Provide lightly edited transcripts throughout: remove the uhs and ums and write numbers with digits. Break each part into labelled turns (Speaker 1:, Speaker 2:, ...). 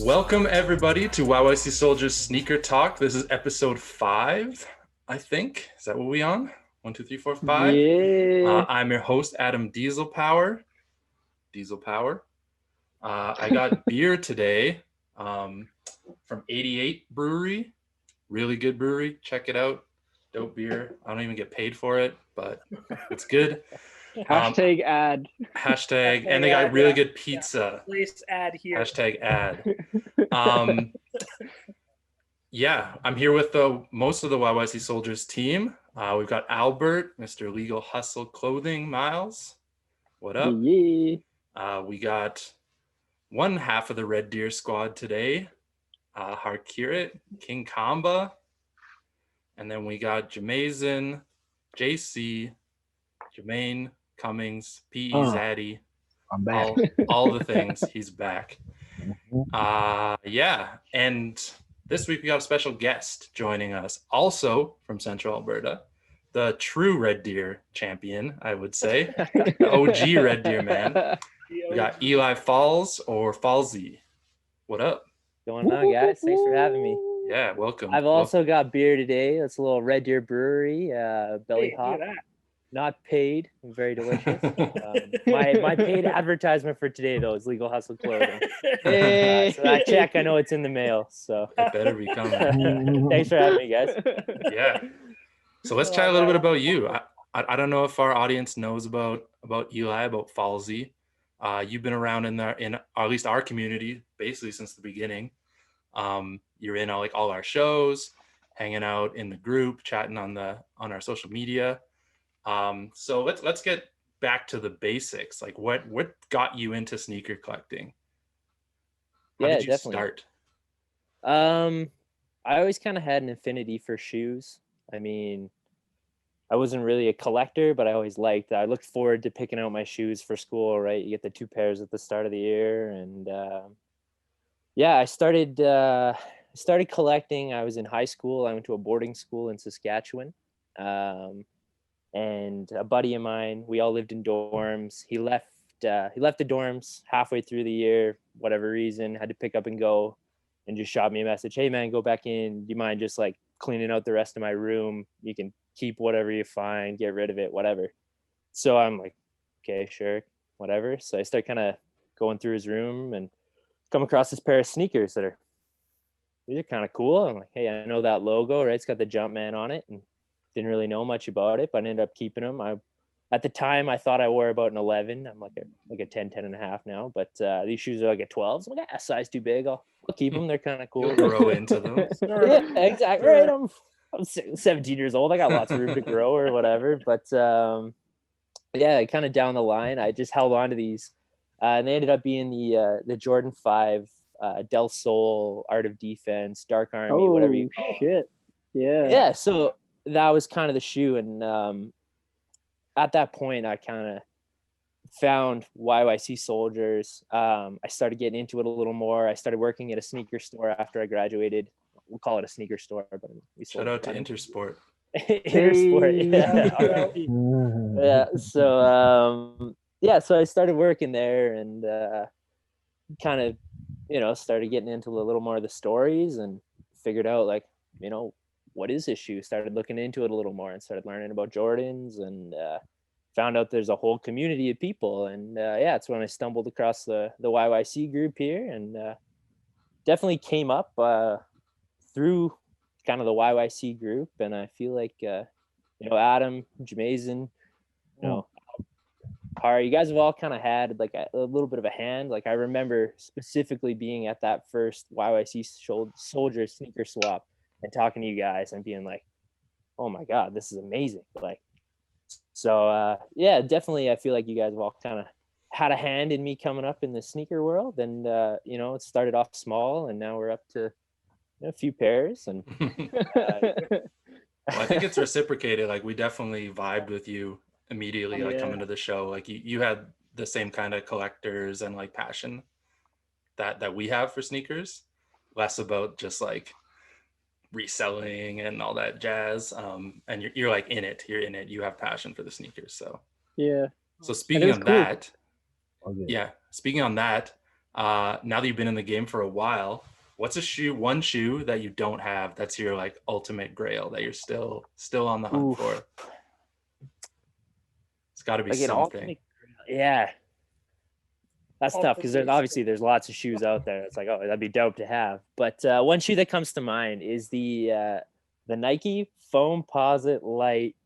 Speaker 1: Welcome everybody to YYC Soldiers Sneaker Talk. This is episode 5, I think. Is that what we on? 1, 2, 3, 4, 5.
Speaker 2: Yeah.
Speaker 1: I'm your host, Adam Diesel Power. I got beer today from 88 Brewery. Really good brewery. Check it out. Dope beer. I don't even get paid for it, but it's good.
Speaker 2: Hashtag ad.
Speaker 1: Hashtag, and they got really good pizza.
Speaker 3: Place ad here.
Speaker 1: Hashtag ad. Yeah, I'm here with most of the YYC Soldiers team. We've got Albert, Mr. Legal Hustle Clothing, Miles. What up?
Speaker 2: Yeah.
Speaker 1: We got one half of the Red Deer squad today. Harkirat, King Kamba. And then we got Jamaine, JC, Jamaine, Cummings, P.E. Zaddy.
Speaker 4: I'm back.
Speaker 1: All the things. He's back. Yeah, and this week we got a special guest joining us, also from Central Alberta, the true Red Deer champion, I would say, the OG Red Deer man. We got Eli Falls or Fallsy. What up?
Speaker 5: Going on, guys? Thanks for having me.
Speaker 1: Yeah, welcome.
Speaker 5: I've also got beer today. It's a little Red Deer Brewery, Belly Hop. Not paid, very delicious. My paid advertisement for today, though, is Legal Hustle Clothing. So that check, I know it's in the mail. So
Speaker 1: it better be coming.
Speaker 5: Thanks for having me, guys.
Speaker 1: Yeah. So let's chat a little bit about you. I don't know if our audience knows about Eli, about Fallsy. You've been around in at least our community basically since the beginning. You're in all our shows, hanging out in the group, chatting on our social media. So let's get back to the basics. Like what got you into sneaker collecting? How did you start?
Speaker 5: I always kind of had an affinity for shoes. I mean, I wasn't really a collector, but I always liked. I looked forward to picking out my shoes for school. Right, you get the 2 pairs at the start of the year, and yeah, I started collecting. I was in high school. I went to a boarding school in Saskatchewan. And a buddy of mine, we all lived in dorms. He left the dorms halfway through the year, whatever reason, had to pick up and go, and just shot me a message. Hey man, go back in. Do you mind just cleaning out the rest of my room? You can keep whatever you find, get rid of it, whatever. So I'm like, okay, sure, whatever. So I start kind of going through his room and come across this pair of sneakers these are kind of cool. I'm like, hey, I know that logo, right? It's got the Jumpman on it, and didn't really know much about it, but I ended up keeping them. At the time, I thought I wore about an 11. I'm like a 10 and a half now, but these shoes are like a 12. So I'm like, a size too big. I'll keep them. They're kind of cool.
Speaker 1: You'll grow into them.
Speaker 5: Yeah, exactly. Right. I'm 17 years old. I got lots of room to grow or whatever. But yeah, kind of down the line, I just held on to these, and they ended up being the Jordan 5 Del Sol Art of Defense, Dark Army, whatever you call
Speaker 2: it. Yeah.
Speaker 5: Yeah. So that was kind of the shoe, and at that point I kind of found YYC Soldiers. I started getting into it a little more. I started working at a sneaker store after I graduated. We'll call it a sneaker store, but we
Speaker 1: shout out to Intersport.
Speaker 5: Intersport, yeah. Yeah, so I started working there, and kind of started getting into a little more of the stories, and figured out what is this shoe? Started looking into it a little more and started learning about Jordans, and found out there's a whole community of people. And yeah, it's when I stumbled across the YYC group here, and definitely came up through kind of the YYC group. And I feel like, Adam, Jamaine, Harry, you guys have all kind of had a little bit of a hand. I remember specifically being at that first YYC Soldier sneaker swap and talking to you guys and being like, oh my God, this is amazing. So yeah, definitely. I feel like you guys have all kind of had a hand in me coming up in the sneaker world, and it started off small, and now we're up to a few pairs. And
Speaker 1: well, I think it's reciprocated. We definitely vibed with you immediately, coming to the show. You had the same kind of collectors and passion that we have for sneakers, less about just reselling and all that jazz, and you're in it, you have passion for the sneakers. So
Speaker 2: yeah.
Speaker 1: So speaking of that,
Speaker 3: Okay.
Speaker 1: Yeah. Speaking on that, now that you've been in the game for a while, what's one shoe that you don't have that's your like ultimate grail that you're still on the hunt
Speaker 5: Oof.
Speaker 1: for? It's got to be
Speaker 5: Like an
Speaker 1: something.
Speaker 5: ultimate, yeah. That's tough because there's lots of shoes out there. It's like, oh, that'd be dope to have. But one shoe that comes to mind is the Nike Foamposite Light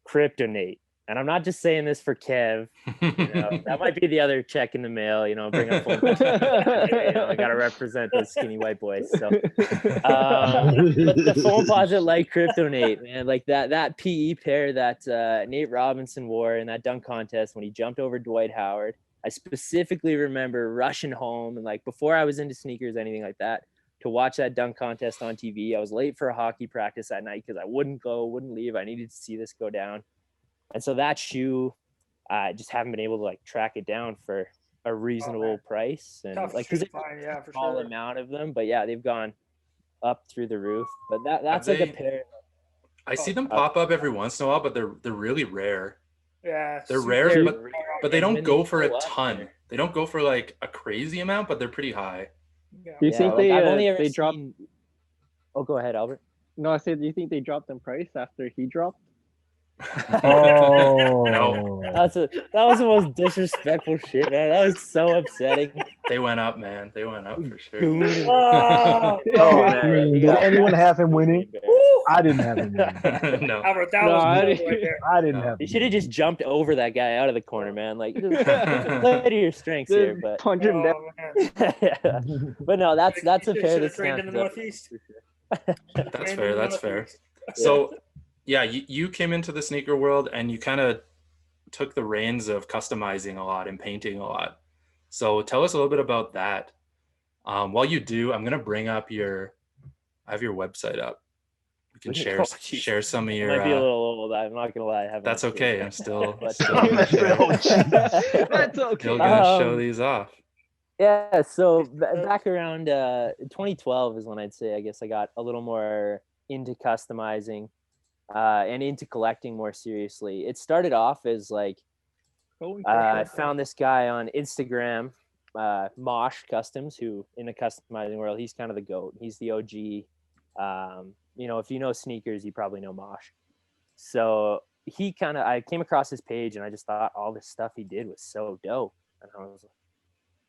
Speaker 5: Kryptonate. And I'm not just saying this for Kev. That might be the other check in the mail. Bring up Foam. I got to represent those skinny white boys. So, but the Foamposite Light Kryptonate, man, like that PE pair that Nate Robinson wore in that dunk contest when he jumped over Dwight Howard. I specifically remember rushing home and like before I was into sneakers, anything like that, to watch that dunk contest on TV. I was late for a hockey practice that night because I wouldn't leave. I needed to see this go down. And so that shoe, I just haven't been able to like track it down for a reasonable price. And
Speaker 4: Tough
Speaker 5: like, because
Speaker 4: to find, yeah, for
Speaker 5: small
Speaker 4: sure.
Speaker 5: amount of them, but yeah, they've gone up through the roof. But that's like a pair.
Speaker 1: I see them pop up every once in a while, but they're really rare.
Speaker 4: Yeah,
Speaker 1: they're rare, but they don't go for a ton. They don't go for like a crazy amount, but they're pretty high.
Speaker 2: Yeah. Do you think they dropped?
Speaker 5: Oh, go ahead, Albert.
Speaker 2: No, I said, do you think they dropped in price after he dropped?
Speaker 3: Oh
Speaker 1: no,
Speaker 5: that was the most disrespectful shit, man. That was so upsetting.
Speaker 1: They went up, man. They went up for sure.
Speaker 4: Oh,
Speaker 3: man. Did anyone have him winning? I didn't have him winning.
Speaker 1: No.
Speaker 4: Albert,
Speaker 3: I didn't have him.
Speaker 5: You should have just jumped over that guy out of the corner, man. Like, play to your strengths here, but
Speaker 2: punch him down.
Speaker 5: Yeah. But no, that's a pair that's
Speaker 4: trained in the Northeast.
Speaker 1: That's fair. So. Yeah, you came into the sneaker world and you kind of took the reins of customizing a lot and painting a lot. So tell us a little bit about that. While you do, I'm going to bring up I have your website up. You can share some of your.
Speaker 5: Might be a little old. I'm not gonna lie.
Speaker 1: That's okay. I'm still.
Speaker 2: That's okay.
Speaker 1: Still gonna show these off.
Speaker 5: Yeah. So back around 2012 is when I'd say I guess I got a little more into customizing. And into collecting more seriously. It started off as like I found this guy on Instagram, Mosh Customs, who in the customizing world, he's kind of the GOAT. He's the OG. If you know sneakers, you probably know Mosh. So I came across his page and I just thought all this stuff he did was so dope. And I was like,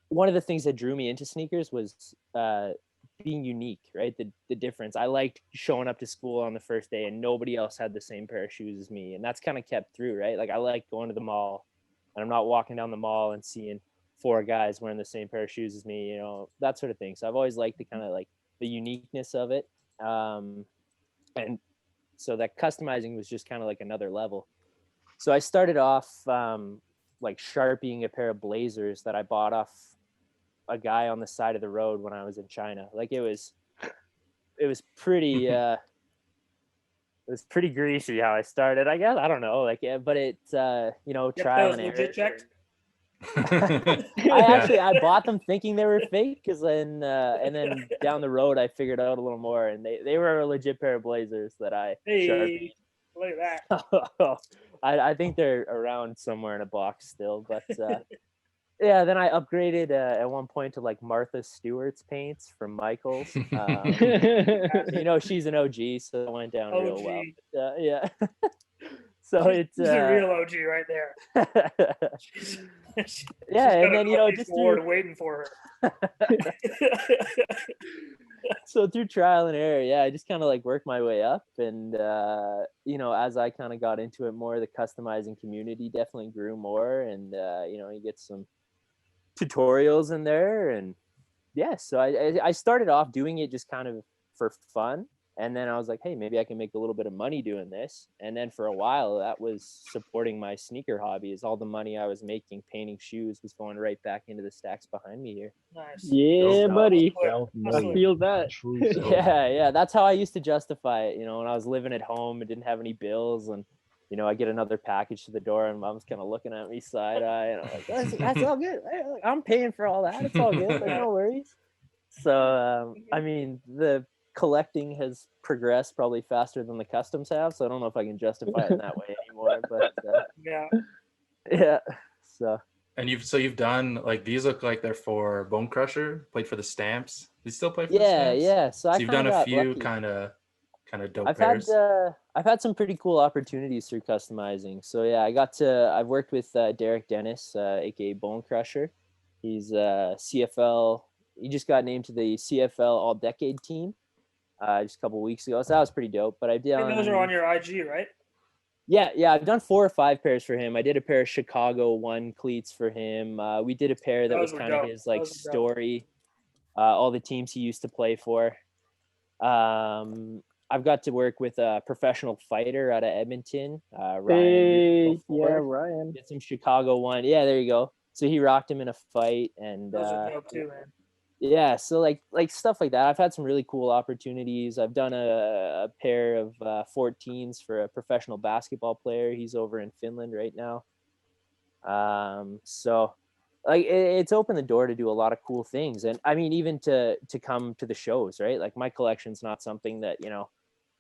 Speaker 5: one of the things that drew me into sneakers was being unique, right? The difference. I liked showing up to school on the first day and nobody else had the same pair of shoes as me. And that's kind of kept through, right? Like I like going to the mall and I'm not walking down the mall and seeing 4 guys wearing the same pair of shoes as me, that sort of thing. So I've always liked the kind of like the uniqueness of it. And so that customizing was just kind of like another level. So I started off like sharpieing a pair of Blazers that I bought off a guy on the side of the road when I was in China. Like it was pretty pretty greasy how I started, I guess. I don't know, but it's trial and error. Checked. I bought them thinking they were fake because then and then down the road I figured out a little more and they were a legit pair of Blazers that I
Speaker 4: sharpied. Look at that.
Speaker 5: I think they're around somewhere in a box still, but yeah, then I upgraded at one point to like Martha Stewart's paints from Michaels. She's an OG, so it went down real well. But, yeah. So it's
Speaker 4: a real OG right there. she's
Speaker 5: and then just
Speaker 4: waiting for her.
Speaker 5: So through trial and error, I just kind of like worked my way up, and as I kind of got into it more, the customizing community definitely grew more, and you get some tutorials in there, and so I started off doing it just kind of for fun, and then I was like, hey, maybe I can make a little bit of money doing this. And then for a while that was supporting my sneaker hobby, is all the money I was making painting shoes was going right back into the stacks behind me here.
Speaker 4: Nice.
Speaker 2: Yeah, buddy. I feel that.
Speaker 5: Yeah, that's how I used to justify it, when I was living at home and didn't have any bills, and I get another package to the door and mom's kind of looking at me side eye, and I'm like, that's all good. I'm paying for all that. It's all good. Like, no worries. So, the collecting has progressed probably faster than the customs have. So I don't know if I can justify it in that way anymore, but yeah. So
Speaker 1: And you've done like these look like they're for Bone Crusher, played for the Stamps. Do you still play for the
Speaker 5: Yeah,
Speaker 1: Stamps?
Speaker 5: yeah. So I
Speaker 1: you've
Speaker 5: kind
Speaker 1: done
Speaker 5: of
Speaker 1: a
Speaker 5: got
Speaker 1: few
Speaker 5: lucky.
Speaker 1: kind of dope
Speaker 5: I've
Speaker 1: pairs.
Speaker 5: had some pretty cool opportunities through customizing. So yeah, I've worked with Derek Dennis, aka Bone Crusher. He's CFL. He just got named to the CFL All Decade team just a couple weeks ago. So that was pretty dope. But I've done.
Speaker 4: And those are on your IG, right?
Speaker 5: Yeah, I've done 4 or 5 pairs for him. I did a pair of Chicago 1 cleats for him. We did a pair that was kind of his like story, all the teams he used to play for. I've got to work with a professional fighter out of Edmonton, Ryan.
Speaker 2: Ryan.
Speaker 5: Did some Chicago 1. Yeah, there you go. So he rocked him in a fight, and
Speaker 4: Those are dope too, man.
Speaker 5: yeah, so like stuff like that. I've had some really cool opportunities. I've done a pair of 14s for a professional basketball player. He's over in Finland right now. So like it's opened the door to do a lot of cool things. And I mean, even to come to the shows, right? Like my collection's not something that, you know,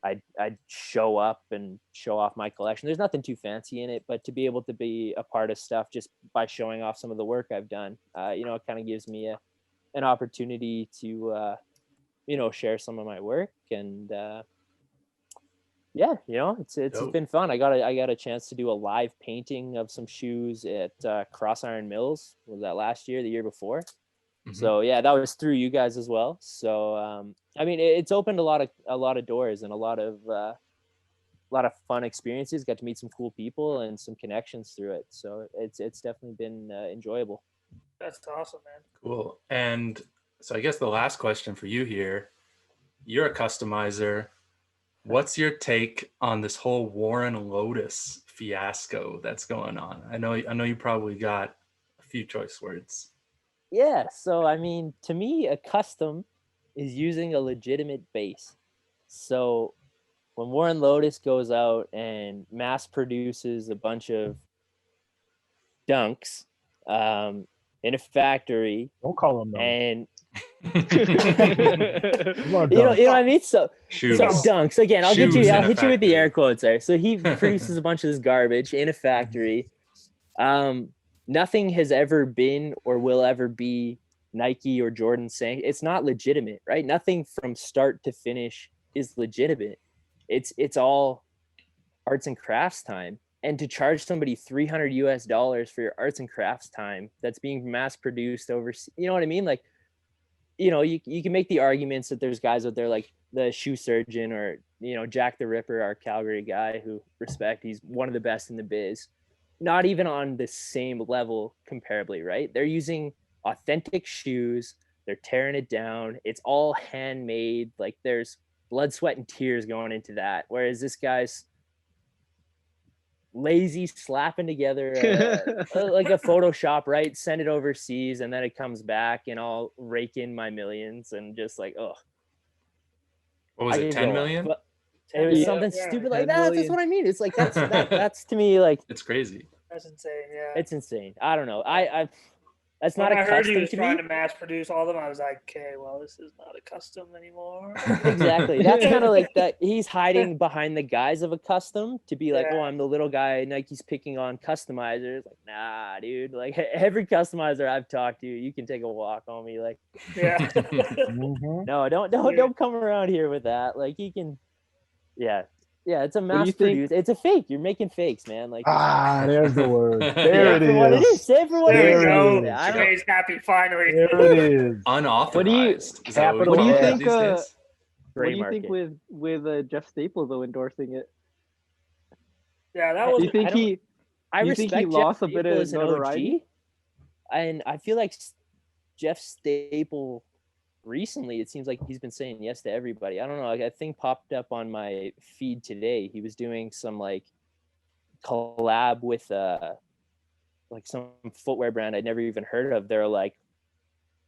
Speaker 5: I'd show up and show off my collection. There's nothing too fancy in it, but to be able to be a part of stuff just by showing off some of the work I've done, you know, it kind of gives me an opportunity to you know, share some of my work. And yeah, you know, it's been fun. I got a chance to do a live painting of some shoes at Cross Iron Mills. Was that last year, the year before? Mm-hmm. So yeah, that was through you guys as well. So I mean, it's opened a lot of doors and a lot of fun experiences. Got to meet some cool people and some connections through it. So it's definitely been enjoyable.
Speaker 4: That's awesome, man.
Speaker 1: Cool. And so I guess the last question for you here, you're a customizer. What's your take on this whole Warren Lotus fiasco that's going on? I know you probably got a few choice words.
Speaker 5: Yeah. So, I mean, to me, a custom is using a legitimate base. So when Warren Lotus goes out and mass produces a bunch of dunks, in a factory.
Speaker 3: Don't call them dunks.
Speaker 5: And you know what I mean? So dunks again. I'll hit you with the air quotes there. So he produces a bunch of this garbage in a factory. Nothing has ever been or will ever be Nike or Jordan saying it's not legitimate, right? Nothing from start to finish is legitimate. It's all arts and crafts time. And to charge somebody $300 for your arts and crafts time that's being mass produced overseas, you know what I mean? Like, you know, you can make the arguments that there's guys out there like the shoe surgeon or, you know, Jack the Ripper, our Calgary guy who respect, he's one of the best in the biz, not even on the same level comparably, right? They're using authentic shoes. They're tearing it down. It's all handmade. Like there's blood, sweat, and tears going into that. Whereas this guy's lazy slapping together like a Photoshop, right? Send it overseas and then it comes back and I'll rake in my millions and just like, oh,
Speaker 1: what was it, 10 million?
Speaker 5: It was something stupid like that. That's what I mean. It's like that's to me like
Speaker 1: it's crazy.
Speaker 4: That's insane. Yeah,
Speaker 5: it's insane. I don't know. I that's
Speaker 4: when
Speaker 5: not a custom. I heard
Speaker 4: he was trying to mass produce all of them. I was like, okay, well, this is not a custom anymore.
Speaker 5: Exactly. That's kind of like that. He's hiding behind the guise of a custom to be like, oh, I'm the little guy Nike's picking on customizers. Like, nah, dude. Like every customizer I've talked to, you can take a walk on me. Like,
Speaker 4: yeah.
Speaker 5: No, don't come around here with that. Like, you can, yeah, it's a mass produce. It's a fake. You're making fakes, man. Like,
Speaker 3: there's the word. There it is.
Speaker 5: What it is. Say it for what it is.
Speaker 4: There we go. Jamane's happy finally.
Speaker 3: There it is.
Speaker 1: Unauthorized.
Speaker 2: What do you think? What do you think with Jeff Staples though endorsing it?
Speaker 4: Yeah, that was.
Speaker 2: Do you think he lost a bit of notoriety?
Speaker 5: And I feel like Jeff Staple recently, it seems like he's been saying yes to everybody. I don't know. Like a thing popped up on my feed today. He was doing some like collab with like some footwear brand I'd never even heard of. They're like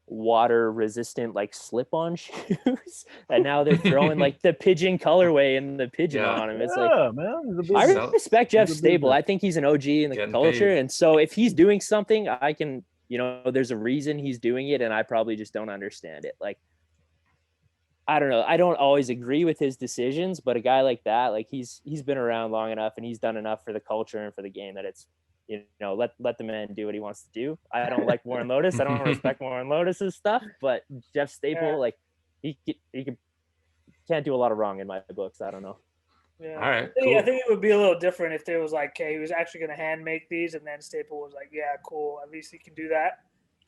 Speaker 5: water resistant, like slip-on shoes, and now they're throwing like the pigeon colorway and the pigeon on him. It's like, man, I respect Jeff Staple. I think he's an OG in the culture, and so if he's doing something, I can. You know, there's a reason he's doing it, and I probably just don't understand it. Like, I don't know. I don't always agree with his decisions, but a guy like that, like he's been around long enough and he's done enough for the culture and for the game that it's let the man do what he wants to do. I don't like Warren Lotus. I don't respect Warren Lotus's stuff, but Jeff Staple, like he can't do a lot of wrong in my books. I don't know.
Speaker 4: Yeah.
Speaker 1: All right.
Speaker 4: I think it would be a little different if there was like, okay, he was actually going to hand make these, and then Staple was like, yeah, cool. At least he can do that.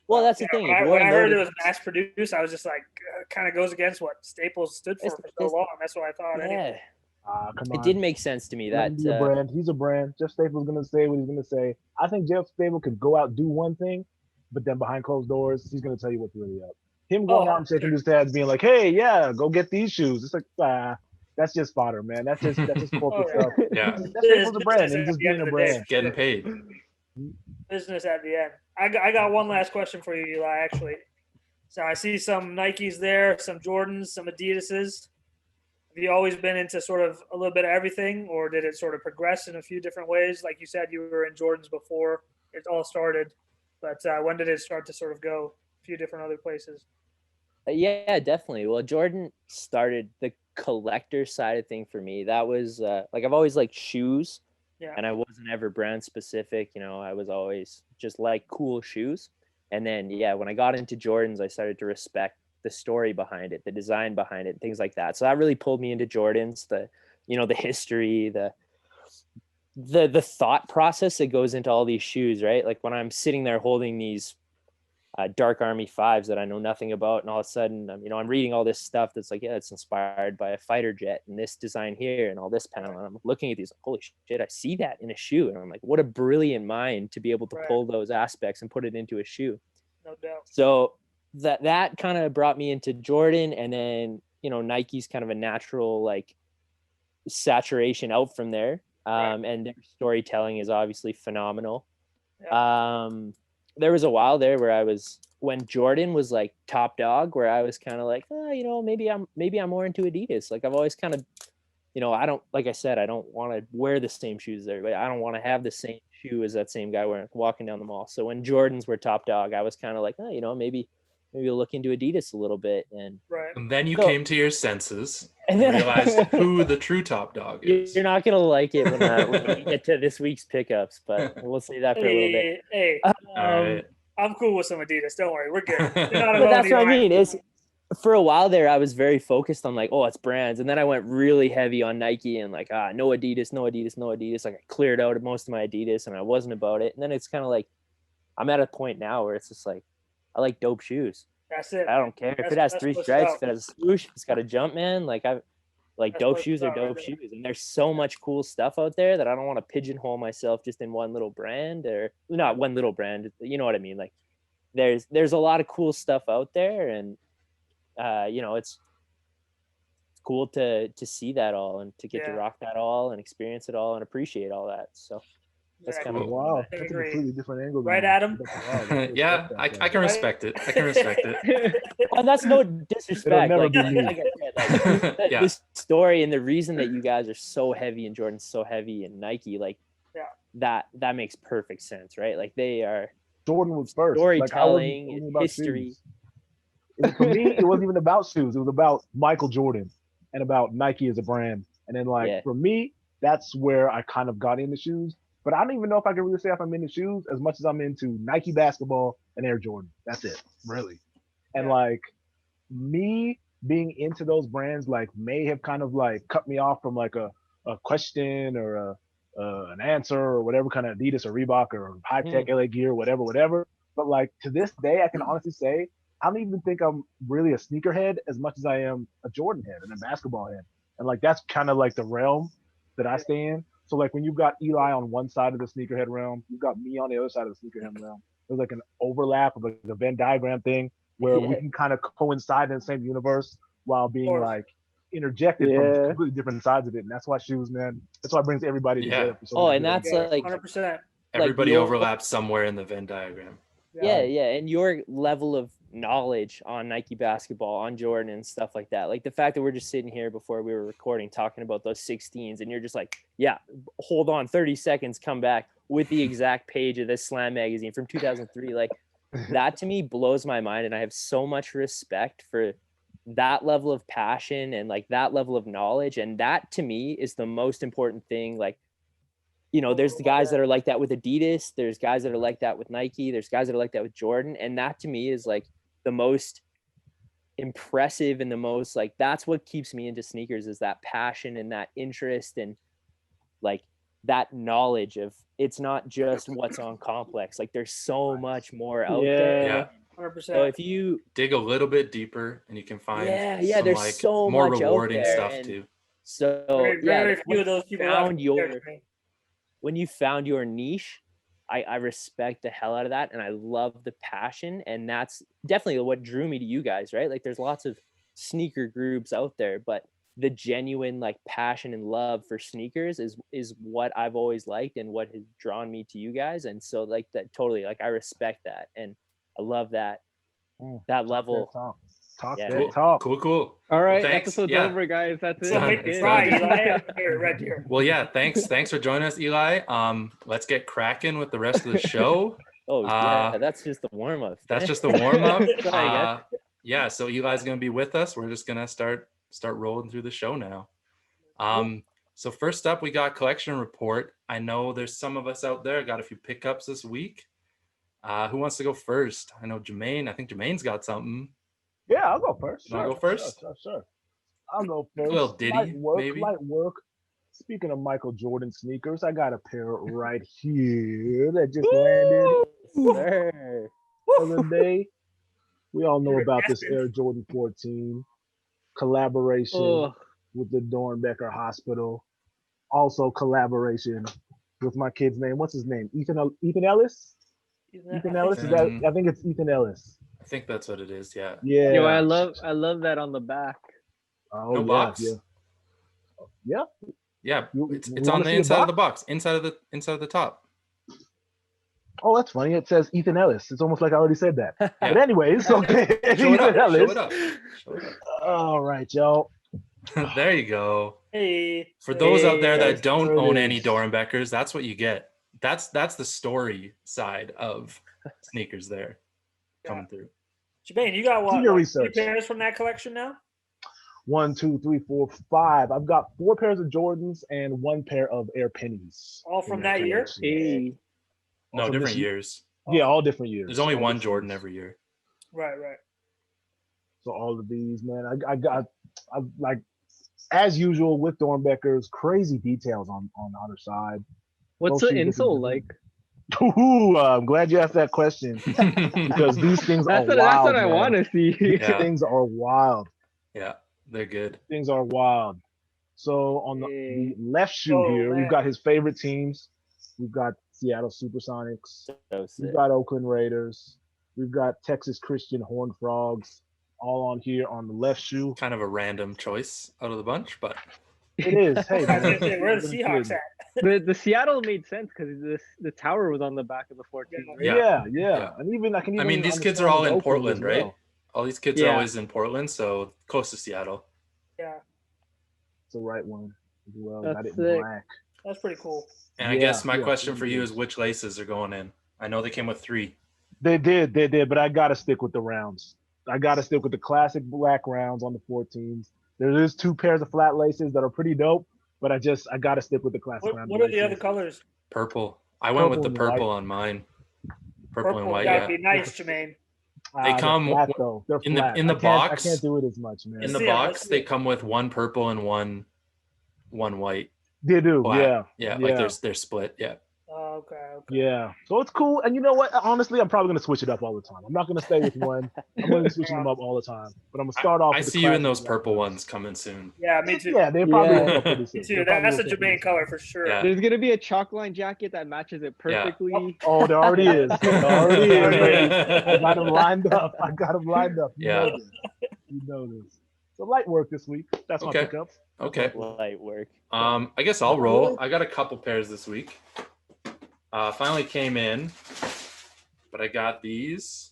Speaker 5: Well, that's the thing.
Speaker 4: When I heard it was mass produced, I was just like, kind of goes against what Staples stood for so long. That's what I thought.
Speaker 5: Yeah.
Speaker 4: Anyway.
Speaker 3: Come on.
Speaker 5: It did make sense to me that
Speaker 3: He's a brand. He's a brand. Jeff Staple's gonna say what he's gonna say. I think Jeff Staple could go out do one thing, but then behind closed doors, he's gonna tell you what's really up. Him going out and shaking his head, being like, "Hey, yeah, go get these shoes." It's like, that's just fodder, man. That's just corporate stuff.
Speaker 1: Yeah,
Speaker 3: Jeff Staple's a brand. He's just being a brand.
Speaker 1: Getting paid.
Speaker 4: Business at the end. I got one last question for you, Eli. Actually, so I see some Nikes there, some Jordans, some Adidas's. Have you always been into sort of a little bit of everything, or did it sort of progress in a few different ways? Like you said, you were in Jordans before it all started, but when did it start to sort of go a few different other places?
Speaker 5: Yeah, definitely. Well, Jordan started the collector side of thing for me. That was like I've always liked shoes, and I wasn't ever brand specific. I was always just like cool shoes. And then when I got into Jordans, I started to respect the story behind it, the design behind it, things like that. So that really pulled me into Jordans, the history, the thought process that goes into all these shoes, right? Like when I'm sitting there holding these Dark Army 5s that I know nothing about, and all of a sudden, I'm reading all this stuff that's like, it's inspired by a fighter jet and this design here and all this panel. And I'm looking at these, like, holy shit, I see that in a shoe. And I'm like, what a brilliant mind to be able to pull those aspects and put it into a shoe.
Speaker 4: No doubt.
Speaker 5: So that kind of brought me into Jordan, and then Nike's kind of a natural like saturation out from there, and their storytelling is obviously phenomenal. There was a while there where when Jordan was like top dog, where I was kind of like, maybe I'm more into Adidas. Like I've always kind of, I don't, like I said, I don't want to wear the same shoes as everybody. I don't want to have the same shoe as that same guy walking down the mall. So when Jordans were top dog, I was kind of like, maybe you'll look into Adidas a little bit. And
Speaker 1: then you came to your senses and then realized who the true top dog is.
Speaker 5: You're not going to like it when we get to this week's pickups, but we'll say that for a little bit.
Speaker 4: Hey,
Speaker 1: right.
Speaker 4: I'm cool with some Adidas. Don't worry. We're good.
Speaker 5: But that's what I mean. For a while there, I was very focused on like, it's brands. And then I went really heavy on Nike and like, no Adidas, no Adidas, no Adidas. Like I cleared out most of my Adidas and I wasn't about it. And then it's kind of like, I'm at a point now where it's just like, I like dope shoes.
Speaker 4: That's it.
Speaker 5: I don't care if it has 3 stripes, if it has a swoosh, if it's got a jump, man. Like dope shoes are dope shoes. And there's so much cool stuff out there that I don't want to pigeonhole myself just in one little brand, or not one little brand. You know what I mean? Like there's a lot of cool stuff out there, and it's cool to see that all and to get to rock that all and experience it all and appreciate all that. So that's kind of
Speaker 3: wow. That's a completely different angle.
Speaker 4: Right, Adam?
Speaker 1: Yeah, I can respect it. I can respect it.
Speaker 5: And that's no disrespect.
Speaker 3: Like
Speaker 5: I said, this story and the reason that you guys are so heavy and Jordan's so heavy and Nike, like that makes perfect sense, right? Like they are.
Speaker 3: Jordan was first.
Speaker 5: Storytelling, history.
Speaker 3: For me, it wasn't even about shoes. It was about Michael Jordan and about Nike as a brand. And then for me, that's where I kind of got into shoes. But I don't even know if I can really say if I'm into shoes as much as I'm into Nike basketball and Air Jordan. That's it, really. And like me being into those brands like may have kind of like cut me off from like a question or an answer or whatever kind of Adidas or Reebok or high tech LA Gear, whatever. But like to this day, I can honestly say I don't even think I'm really a sneakerhead as much as I am a Jordan head and a basketball head. And like that's kind of like the realm that I stay in. So like when you've got Eli on one side of the sneakerhead realm, you've got me on the other side of the sneakerhead realm. There's like an overlap of like a Venn diagram thing where we can kind of coincide in the same universe while being like interjected from completely different sides of it. And that's why shoes, man. That's why it brings everybody together.
Speaker 5: And that's like
Speaker 4: 100%.
Speaker 1: Everybody overlaps somewhere in the Venn diagram.
Speaker 5: Yeah. And your level of knowledge on Nike basketball, on Jordan and stuff like that. Like the fact that we're just sitting here before we were recording talking about those 16s and you're just like, hold on 30 seconds, come back with the exact page of this Slam magazine from 2003. Like that to me blows my mind. And I have so much respect for that level of passion and like that level of knowledge. And that to me is the most important thing. Like you know, there's the guys that are like that with Adidas. There's guys that are like that with Nike. There's guys that are like that with Jordan. And that to me is like the most impressive and the most like, that's what keeps me into sneakers, is that passion and that interest and like that knowledge of it's not just what's on Complex. Like there's so much more out there.
Speaker 1: Yeah.
Speaker 4: 100%.
Speaker 5: So if you
Speaker 1: dig a little bit deeper and you can find some,
Speaker 5: there's
Speaker 1: like,
Speaker 5: so
Speaker 1: more
Speaker 5: much
Speaker 1: rewarding
Speaker 5: out there.
Speaker 1: stuff
Speaker 5: And
Speaker 1: too.
Speaker 5: so
Speaker 4: very few of those people
Speaker 5: when you found your niche, I respect the hell out of that, and I love the passion, and that's definitely what drew me to you guys, right? Like there's lots of sneaker groups out there, but the genuine like passion and love for sneakers is what I've always liked and what has drawn me to you guys. And so like that, totally, like I respect that, and I love that level.
Speaker 3: Talk.
Speaker 1: Cool.
Speaker 2: All right,
Speaker 1: well, thanks.
Speaker 2: episode's over, guys. That's it.
Speaker 4: So make me try, Eli. Red Deer.
Speaker 1: Well, yeah, thanks for joining us, Eli. Let's get cracking with the rest of the show.
Speaker 5: That's just the warm-up.
Speaker 1: That's just the warm-up.
Speaker 5: Sorry,
Speaker 1: yeah, so Eli's gonna be with us. We're just gonna start rolling through the show now. So first up, we got collection report. I know there's some of us out there got a few pickups this week. Who wants to go first? I know Jamaine. I think Jamaine's got something.
Speaker 3: Yeah, I'll go first.
Speaker 1: Wanna go first?
Speaker 3: Sure. I'll go first.
Speaker 1: A little ditty, maybe.
Speaker 3: Light work. Speaking of Michael Jordan sneakers, I got a pair right here that just landed the other day. We all know about this Air Jordan 14 collaboration with the Dornbecker Hospital. Also collaboration with my kid's name. What's his name? Ethan Ellis? Ethan Ellis? I think it's Ethan Ellis.
Speaker 1: I think that's what it is. Yeah.
Speaker 3: Yeah.
Speaker 2: Yo, I love that on the back.
Speaker 3: Oh,
Speaker 1: no box.
Speaker 3: Yeah.
Speaker 1: Yeah. It's on the inside of the box. Inside of the top.
Speaker 3: Oh, that's funny. It says Ethan Ellis. It's almost like I already said that. Yeah. But anyways, okay. Show it up. All right, y'all.
Speaker 1: There you go.
Speaker 4: Hey.
Speaker 1: For those out there that don't own any Dornbeckers, that's what you get. That's the story side of sneakers there coming through.
Speaker 4: Jamaine, you got what?
Speaker 3: Like
Speaker 4: 3 pairs from that collection now?
Speaker 3: 1, 2, 3, 4, 5. I've got 4 pairs of Jordans and 1 pair of Air Pennies.
Speaker 4: All from that year?
Speaker 2: Hey.
Speaker 1: No, different years.
Speaker 3: Yeah, all different years.
Speaker 1: There's only one Jordan every year.
Speaker 4: Right.
Speaker 3: So all of these, man, I got like, as usual with Dornbeckers, crazy details on the other side.
Speaker 2: What's the insole like?
Speaker 3: Ooh, I'm glad you asked that question because these things are wild.
Speaker 2: That's what I want to see.
Speaker 3: These things are wild.
Speaker 1: Yeah, they're good.
Speaker 3: Things are wild. So on the left shoe here, we've got his favorite teams. We've got Seattle Supersonics. We've got Oakland Raiders. We've got Texas Christian Horned Frogs. All on here on the left shoe.
Speaker 1: Kind of a random choice out of the bunch, but
Speaker 3: it is. Hey, man.
Speaker 4: Where are the Seahawks at?
Speaker 2: The Seattle made sense because the tower was on the back of the 14.
Speaker 3: Right? Yeah. And even I mean,
Speaker 1: these kids are all in Portland, right? All these kids are always in Portland, so close to Seattle.
Speaker 4: Yeah.
Speaker 3: It's the right one as well.
Speaker 2: That's
Speaker 3: got it in black.
Speaker 4: That's pretty cool.
Speaker 1: And I guess my question for you is which laces are going in? I know they came with 3.
Speaker 3: They did, but I gotta stick with the rounds. I gotta stick with the classic black rounds on the 14s. There is 2 pairs of flat laces that are pretty dope, but I gotta stick with the classic round.
Speaker 4: What are the other colors?
Speaker 1: Purple. I went with the purple on mine. Purple and white.
Speaker 4: That'd be nice, Jermaine.
Speaker 1: They come
Speaker 3: flat, though. They're flat.
Speaker 1: in the box.
Speaker 3: I can't do it as much, man.
Speaker 1: In the box, they come with 1 purple and one white.
Speaker 3: They do,
Speaker 1: black. Yeah. Like they're split. Yeah.
Speaker 4: Oh, okay.
Speaker 3: Yeah. So it's cool. And you know what? Honestly, I'm probably gonna switch it up all the time. I'm not gonna stay with one. I'm gonna be switching them up all the time. But I'm gonna start off.
Speaker 1: I see you in those purple ones coming soon.
Speaker 4: Yeah, me too.
Speaker 3: Yeah, they probably will go pretty soon.
Speaker 4: Me too. That's a Jamaine color for sure.
Speaker 1: Yeah.
Speaker 2: There's gonna be a chalk line jacket that matches it perfectly.
Speaker 3: Yeah. Oh, there already is. I got them lined up. You know this. So light work this week. That's my pickup.
Speaker 1: Okay.
Speaker 5: Light work.
Speaker 1: I guess I'll roll. I got a couple pairs this week. Finally came in, but I got these.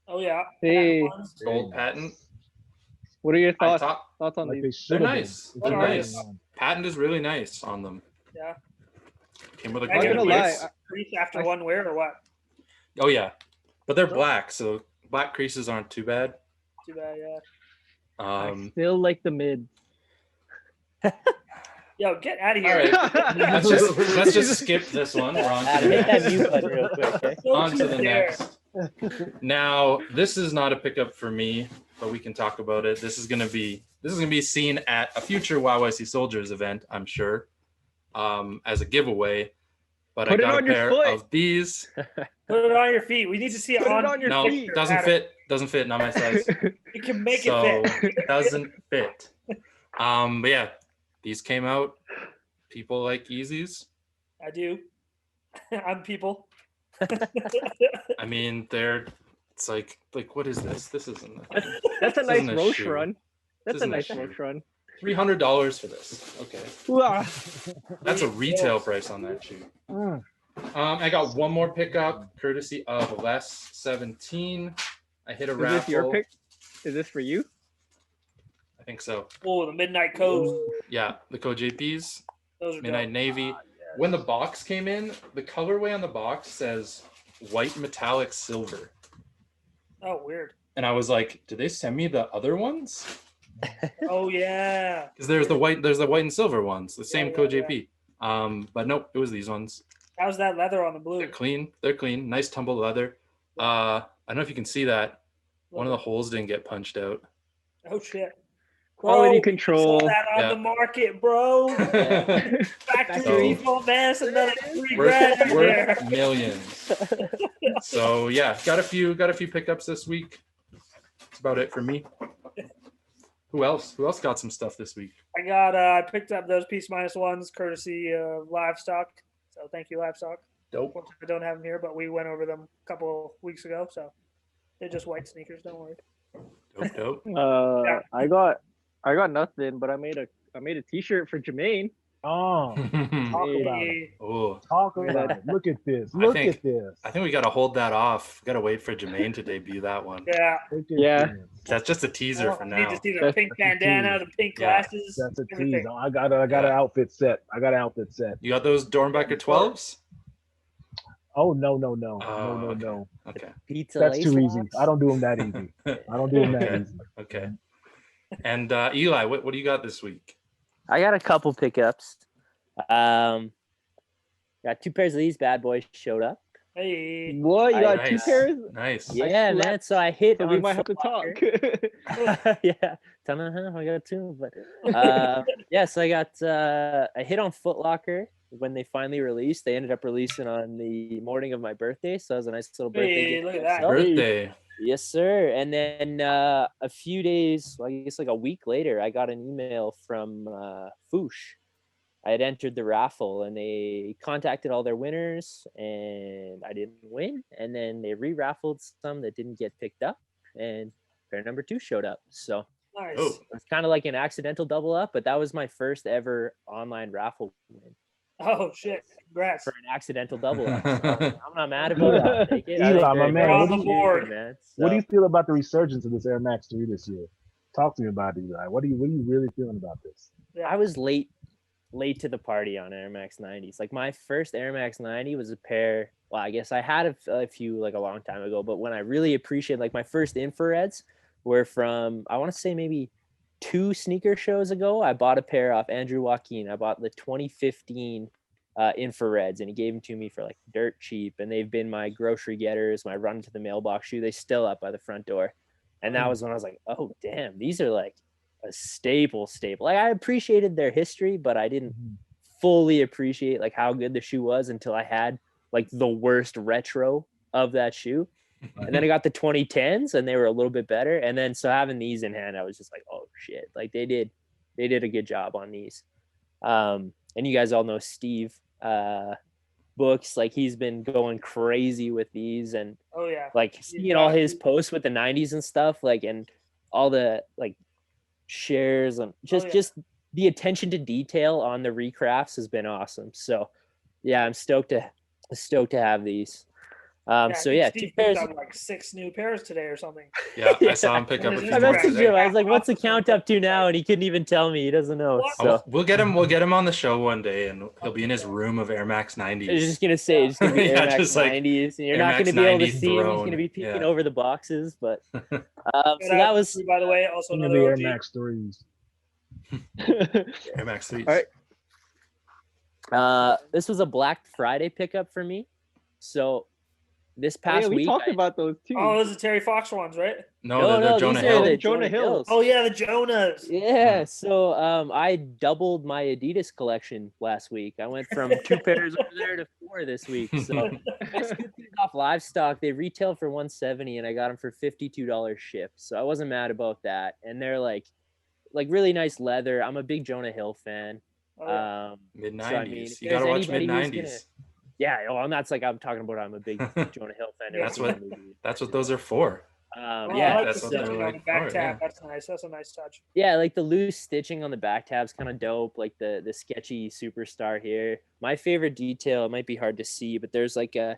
Speaker 4: Oh yeah.
Speaker 2: Hey.
Speaker 1: Gold patent.
Speaker 2: What are your thoughts on these?
Speaker 1: They're nice. They're nice. Patent is really nice on them.
Speaker 4: Yeah.
Speaker 1: Came with a
Speaker 2: good
Speaker 4: crease after one wear or what?
Speaker 1: Oh yeah, but they're black, so black creases aren't too bad.
Speaker 4: Too bad, yeah.
Speaker 2: I still like the mid.
Speaker 4: Yo, get out of
Speaker 1: All
Speaker 4: here.
Speaker 1: right, let's just skip this one. We're on to the
Speaker 5: Hit that
Speaker 1: next.
Speaker 5: mute button real quick. Okay?
Speaker 1: On to the
Speaker 4: There.
Speaker 1: next. Now, this is not a pickup for me, but we can talk about it. This is gonna be seen at a future YYC Soldiers event, I'm sure, as a giveaway. But
Speaker 2: Put
Speaker 1: I
Speaker 2: it
Speaker 1: got a
Speaker 2: on your
Speaker 1: pair
Speaker 2: foot.
Speaker 1: of these.
Speaker 4: Put it on your feet. We need to see it
Speaker 2: Put it
Speaker 4: on,
Speaker 2: on your
Speaker 1: No,
Speaker 2: feet.
Speaker 1: doesn't
Speaker 4: Adam.
Speaker 1: fit. Doesn't fit. Not my size.
Speaker 4: You can make
Speaker 1: So
Speaker 4: it fit.
Speaker 1: doesn't fit. But yeah, these came out. People like Yeezys.
Speaker 4: I do. I'm people.
Speaker 1: I mean, it's like what is this? This isn't.
Speaker 2: That's a
Speaker 1: This
Speaker 2: nice
Speaker 1: isn't a
Speaker 2: Roche
Speaker 1: shoe.
Speaker 2: run. That's
Speaker 1: This
Speaker 2: a
Speaker 1: isn't a
Speaker 2: nice
Speaker 1: shoe.
Speaker 2: Roche run.
Speaker 1: $300 for this. Okay,
Speaker 2: Wow.
Speaker 1: that's a retail price on that shoe. I got one more pickup, courtesy of Les 17. I hit a
Speaker 2: Is
Speaker 1: raffle.
Speaker 2: this your pick? Is this for you?
Speaker 1: I think so.
Speaker 4: Oh, the Midnight Codes.
Speaker 1: Yeah, the Code JPs,
Speaker 4: Those are
Speaker 1: Midnight
Speaker 4: dope.
Speaker 1: Navy. When the box came in, the colorway on the box says white metallic silver.
Speaker 4: Oh, weird.
Speaker 1: And I was like, did they send me the other ones?
Speaker 4: Oh, yeah.
Speaker 1: Because there's the white and silver ones, the same
Speaker 4: Yeah,
Speaker 1: Code
Speaker 4: yeah,
Speaker 1: JP. But nope, it was these ones.
Speaker 4: How's that leather on the blue?
Speaker 1: They're clean. They're clean. Nice tumbled leather. I don't know if you can see that. One of the holes didn't get punched out.
Speaker 4: Oh, shit.
Speaker 2: Quality
Speaker 4: Bro,
Speaker 2: control.
Speaker 4: saw that on
Speaker 1: Yeah.
Speaker 4: the market, bro. Factory
Speaker 1: So-
Speaker 4: default, man. It's another $3,000 right
Speaker 1: worth
Speaker 4: there.
Speaker 1: millions. So yeah, got a few pickups this week. That's about it for me. Who else got some stuff this week?
Speaker 4: I picked up those piece minus ones courtesy of Livestock. So thank you, Livestock.
Speaker 1: Dope.
Speaker 4: I don't have them here, but we went over them a couple weeks ago. So they're just white sneakers. Don't worry.
Speaker 1: Dope.
Speaker 4: Yeah.
Speaker 2: I got nothing, but I made a T-shirt for Jamaine.
Speaker 3: Oh, talk about it.
Speaker 4: Hey,
Speaker 1: Oh,
Speaker 3: Talk about it. Look at this. Look
Speaker 1: think-
Speaker 3: at this.
Speaker 1: I think we gotta hold that off. Gotta wait for Jamaine to debut that one.
Speaker 4: yeah.
Speaker 3: Look at
Speaker 2: Yeah.
Speaker 3: this.
Speaker 1: That's just a teaser for
Speaker 4: Need
Speaker 1: now.
Speaker 4: to see the
Speaker 2: That's-
Speaker 4: pink
Speaker 3: that's a
Speaker 4: bandana,
Speaker 3: tease.
Speaker 4: the pink
Speaker 1: Yeah.
Speaker 4: glasses.
Speaker 3: That's a tease.
Speaker 4: everything.
Speaker 3: I got an outfit set.
Speaker 1: You got those Dornbecker 12s?
Speaker 3: Oh no.
Speaker 1: Oh,
Speaker 3: No.
Speaker 1: Okay.
Speaker 5: Pizza
Speaker 3: That's
Speaker 5: lace
Speaker 3: too easy.
Speaker 5: locks?
Speaker 3: I don't do them that easy. I don't do them that
Speaker 1: Okay.
Speaker 3: easy.
Speaker 1: Okay. And Eli, what do you got this week?
Speaker 5: I got a couple pickups. Got 2 pairs of these bad boys showed up.
Speaker 4: Hey.
Speaker 2: What? You got
Speaker 1: Nice.
Speaker 2: 2 pairs?
Speaker 1: Nice.
Speaker 5: Yeah,
Speaker 2: slept,
Speaker 5: man. So I hit.
Speaker 2: So we
Speaker 5: on
Speaker 2: might have to
Speaker 5: Foot
Speaker 2: talk.
Speaker 5: Locker. Yeah, I got 2, but yeah. So I hit on Foot Locker when they finally released. They ended up releasing on the morning of my birthday, so that was a nice little birthday
Speaker 4: Hey,
Speaker 5: gift
Speaker 4: look
Speaker 5: for
Speaker 4: at that.
Speaker 5: myself.
Speaker 1: Birthday.
Speaker 5: Yes, sir. And then a few days, well, I guess like a week later, I got an email from Foosh. I had entered the raffle and they contacted all their winners and I didn't win. And then they re-raffled some that didn't get picked up and pair number 2 showed up. So
Speaker 4: Nice.
Speaker 1: Oh.
Speaker 5: it's kind of like an accidental double up, but that was my first ever online raffle win
Speaker 4: Oh, shit. Congrats.
Speaker 5: for an accidental double up. So I'm not mad about it. I'll take it. I
Speaker 3: Eli,
Speaker 5: think
Speaker 3: my
Speaker 5: they're
Speaker 3: man,
Speaker 5: great
Speaker 4: what do you-
Speaker 5: shoes, man.
Speaker 3: What do
Speaker 5: So-
Speaker 3: you feel about the resurgence of this Air Max 3 this year? Talk to me about it, Eli. What are you really feeling about this?
Speaker 5: I was late to the party on Air Max 90s. Like my first Air Max 90 was a pair. Well, I guess I had a few like a long time ago, but when I really appreciated like my first infrareds were from, I want to say maybe 2 sneaker shows ago. I bought a pair off Andrew Joaquin. I bought the 2015 infrareds and he gave them to me for like dirt cheap. And they've been my grocery getters, my run to the mailbox shoe. They still up by the front door. And that was when I was like, oh damn, these are like a staple. Like I appreciated their history, but I didn't fully appreciate like how good the shoe was until I had like the worst retro of that shoe. And then I got the 2010s and they were a little bit better. And then so having these in hand, I was just like, oh shit, like they did a good job on these. And you guys all know Steve Books, like he's been going crazy with these and
Speaker 4: Oh, yeah.
Speaker 5: like seeing all his posts with the 90s and stuff, like and all the like shares and just the attention to detail on the recrafts has been awesome. So yeah, I'm stoked to have these. So yeah, 2
Speaker 4: Steve
Speaker 5: pairs.
Speaker 4: picked up like 6 new pairs today or something.
Speaker 1: Yeah, I saw him pick up a few
Speaker 5: I
Speaker 1: more
Speaker 5: messaged
Speaker 1: today.
Speaker 5: him. I was like, "What's the count up to now?" And he couldn't even tell me. He doesn't know.
Speaker 4: What?
Speaker 5: So
Speaker 1: We'll get him on the show one day, and he'll be in his room of Air Max
Speaker 5: I was
Speaker 1: 90s.
Speaker 5: just gonna say, it's gonna be
Speaker 1: Yeah,
Speaker 5: Air Max
Speaker 1: just like
Speaker 5: 90s, and you're
Speaker 1: Air
Speaker 5: not
Speaker 1: Max
Speaker 5: gonna be able to
Speaker 1: 90
Speaker 5: see him. He's
Speaker 1: throne.
Speaker 5: gonna be peeking
Speaker 1: Yeah.
Speaker 5: over the boxes. But so
Speaker 4: Shout
Speaker 5: that
Speaker 4: out
Speaker 5: was
Speaker 4: to you, by the way, also
Speaker 3: Gonna
Speaker 4: another
Speaker 3: be Air
Speaker 4: OG.
Speaker 3: Max 3s.
Speaker 1: Air Max 3s.
Speaker 2: All right.
Speaker 5: This was a Black Friday pickup for me. So this past
Speaker 2: we
Speaker 5: week,
Speaker 2: talked about those too.
Speaker 4: Oh, those are Terry Fox ones, right?
Speaker 1: No, they're Jonah Hill.
Speaker 5: The
Speaker 2: Jonah Hills.
Speaker 4: Oh yeah, the Jonas.
Speaker 5: Yeah, so I doubled my Adidas collection last week. I went from 2 pairs over there to 4 this week. So I scooped these off Livestock. They retail for $170, and I got them for $52 shipped. So I wasn't mad about that. And they're like really nice leather. I'm a big Jonah Hill fan.
Speaker 1: Mid-90s.
Speaker 5: So, I mean,
Speaker 1: you gotta watch mid-90s.
Speaker 5: Yeah, and that's like I'm talking about. I'm a big Jonah Hill fan.
Speaker 1: That's what those are for.
Speaker 4: That's what they're like back tab. That's nice. That's a nice touch.
Speaker 5: Yeah, like the loose stitching on the back tab's kind of dope. Like the sketchy superstar here. My favorite detail, it might be hard to see, but there's like an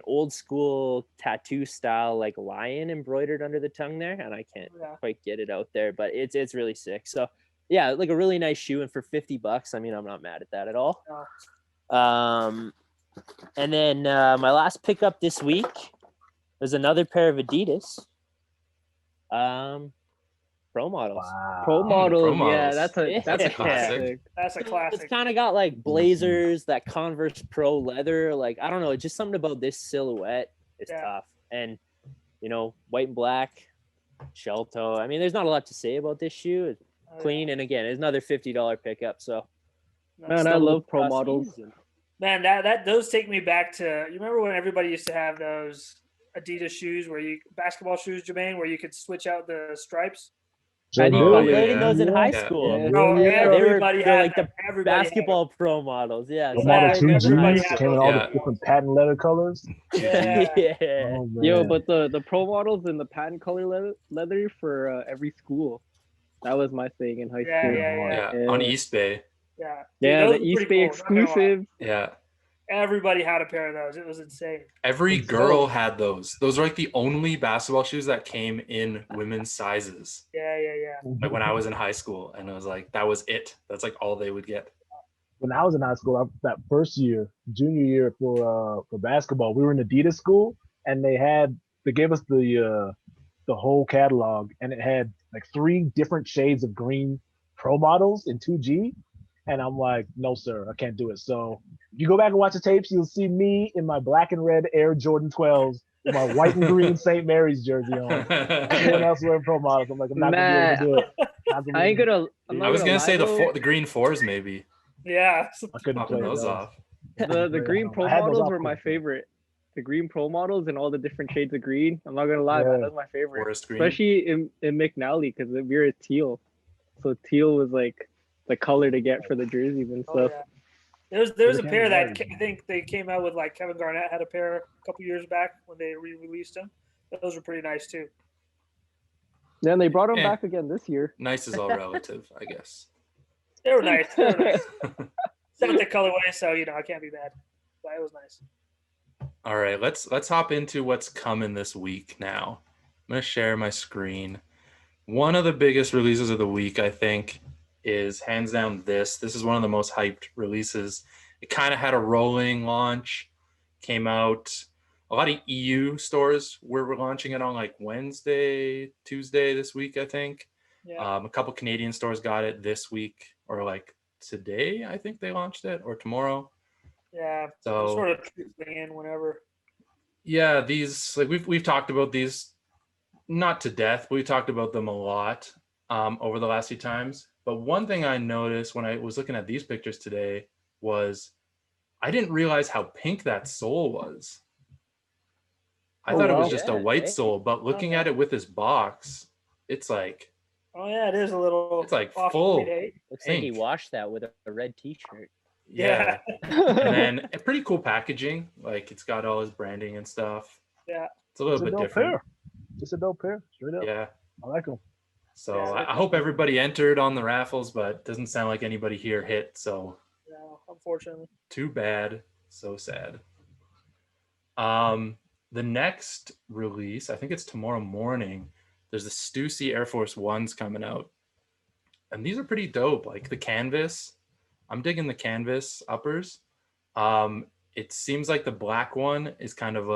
Speaker 5: old school tattoo style like lion embroidered under the tongue there, and I can't quite get it out there, but it's really sick. So yeah, like a really nice shoe, and for $50, I mean, I'm not mad at that at all. And then my last pickup this week was another pair of Adidas Pro Models.
Speaker 3: Wow.
Speaker 2: Pro Models. Yeah, that's a
Speaker 1: classic.
Speaker 4: That's a classic.
Speaker 5: It's kind of got like blazers, that Converse Pro leather. Like, I don't know, it's just something about this silhouette is tough. And, white and black, shell toe. I mean, there's not a lot to say about this shoe. It's clean. And again, it's another $50 pickup. So,
Speaker 2: man, I love Pro Models.
Speaker 4: Man, those take me back to, you remember when everybody used to have those Adidas shoes basketball shoes, Jamaine, where you could switch out the stripes?
Speaker 5: I played those in high school.
Speaker 4: Everybody had
Speaker 5: like the basketball Pro Models. Yeah.
Speaker 3: The Model 2Gs came in all the different patent leather colors.
Speaker 4: Yeah.
Speaker 3: Oh,
Speaker 2: yo, but the Pro Models and the patent color leather for every school. That was my thing in high school.
Speaker 1: Yeah. On East Bay.
Speaker 4: Yeah.
Speaker 2: Yeah, the East Bay exclusive.
Speaker 1: Yeah.
Speaker 4: Everybody had a pair of those. It was insane.
Speaker 1: Every girl had those. Those were like the only basketball shoes that came in women's sizes.
Speaker 4: Yeah.
Speaker 1: Like when I was in high school, and it was like, that was it. That's like all they would get.
Speaker 3: When I was in high school, that first year, junior year for basketball, we were in Adidas school, and they gave us the whole catalog, and it had like 3 different shades of green Pro Models in 2G. And I'm like, no, sir, I can't do it. So if you go back and watch the tapes, you'll see me in my black and red Air Jordan 12s with my white and green St. Mary's jersey on. Everyone else wearing Pro Models. I'm like, I'm not going to be able to do it.
Speaker 1: I was going to say the green 4s maybe.
Speaker 4: Yeah.
Speaker 3: I couldn't play
Speaker 1: those off.
Speaker 2: The green Pro Models were my favorite. The green Pro Models and all the different shades of green. I'm not going to lie, man, that was my favorite.
Speaker 1: Forest green.
Speaker 2: Especially in McNally, because we were a teal. So teal was like the color to get for the jerseys and stuff.
Speaker 4: There's a pair that I think they came out with, like Kevin Garnett had a pair a couple years back when they re-released them. Those were pretty nice too.
Speaker 2: Yeah, and they brought them back again this year.
Speaker 1: Nice is all relative, I guess.
Speaker 4: They were nice. It's not the colorway, so I can't be bad. But it was nice.
Speaker 1: All right, let's hop into what's coming this week now. I'm gonna share my screen. One of the biggest releases of the week, I think, is hands down this. This is one of the most hyped releases. It kind of had a rolling launch, came out. A lot of EU stores were launching it on like Wednesday, Tuesday this week, I think. Yeah. A couple Canadian stores got it this week, or like today, I think they launched it, or tomorrow.
Speaker 4: Yeah.
Speaker 1: So
Speaker 4: sort of trickling in whenever.
Speaker 1: Yeah, these, like we've talked about these, not to death, but we talked about them a lot over the last few times. But one thing I noticed when I was looking at these pictures today was I didn't realize how pink that sole was. I thought it was just a white sole, but looking at it with this box, it's like,
Speaker 4: oh yeah, it is a little.
Speaker 1: It's like full.
Speaker 5: Looks like he washed that with a red T-shirt.
Speaker 1: Yeah. And then a pretty cool packaging. Like it's got all his branding and stuff.
Speaker 4: Yeah.
Speaker 1: It's a little bit different.
Speaker 3: Pair. It's a dope pair. Straight up.
Speaker 1: Yeah.
Speaker 3: I like them.
Speaker 1: So I hope everybody entered on the raffles, but it doesn't sound like anybody here hit. So
Speaker 4: no, unfortunately.
Speaker 1: Too bad. So sad. The next release, I think it's tomorrow morning. There's the Stussy Air Force Ones coming out. And these are pretty dope. Like the canvas. I'm digging the canvas uppers. It seems like the black one is kind of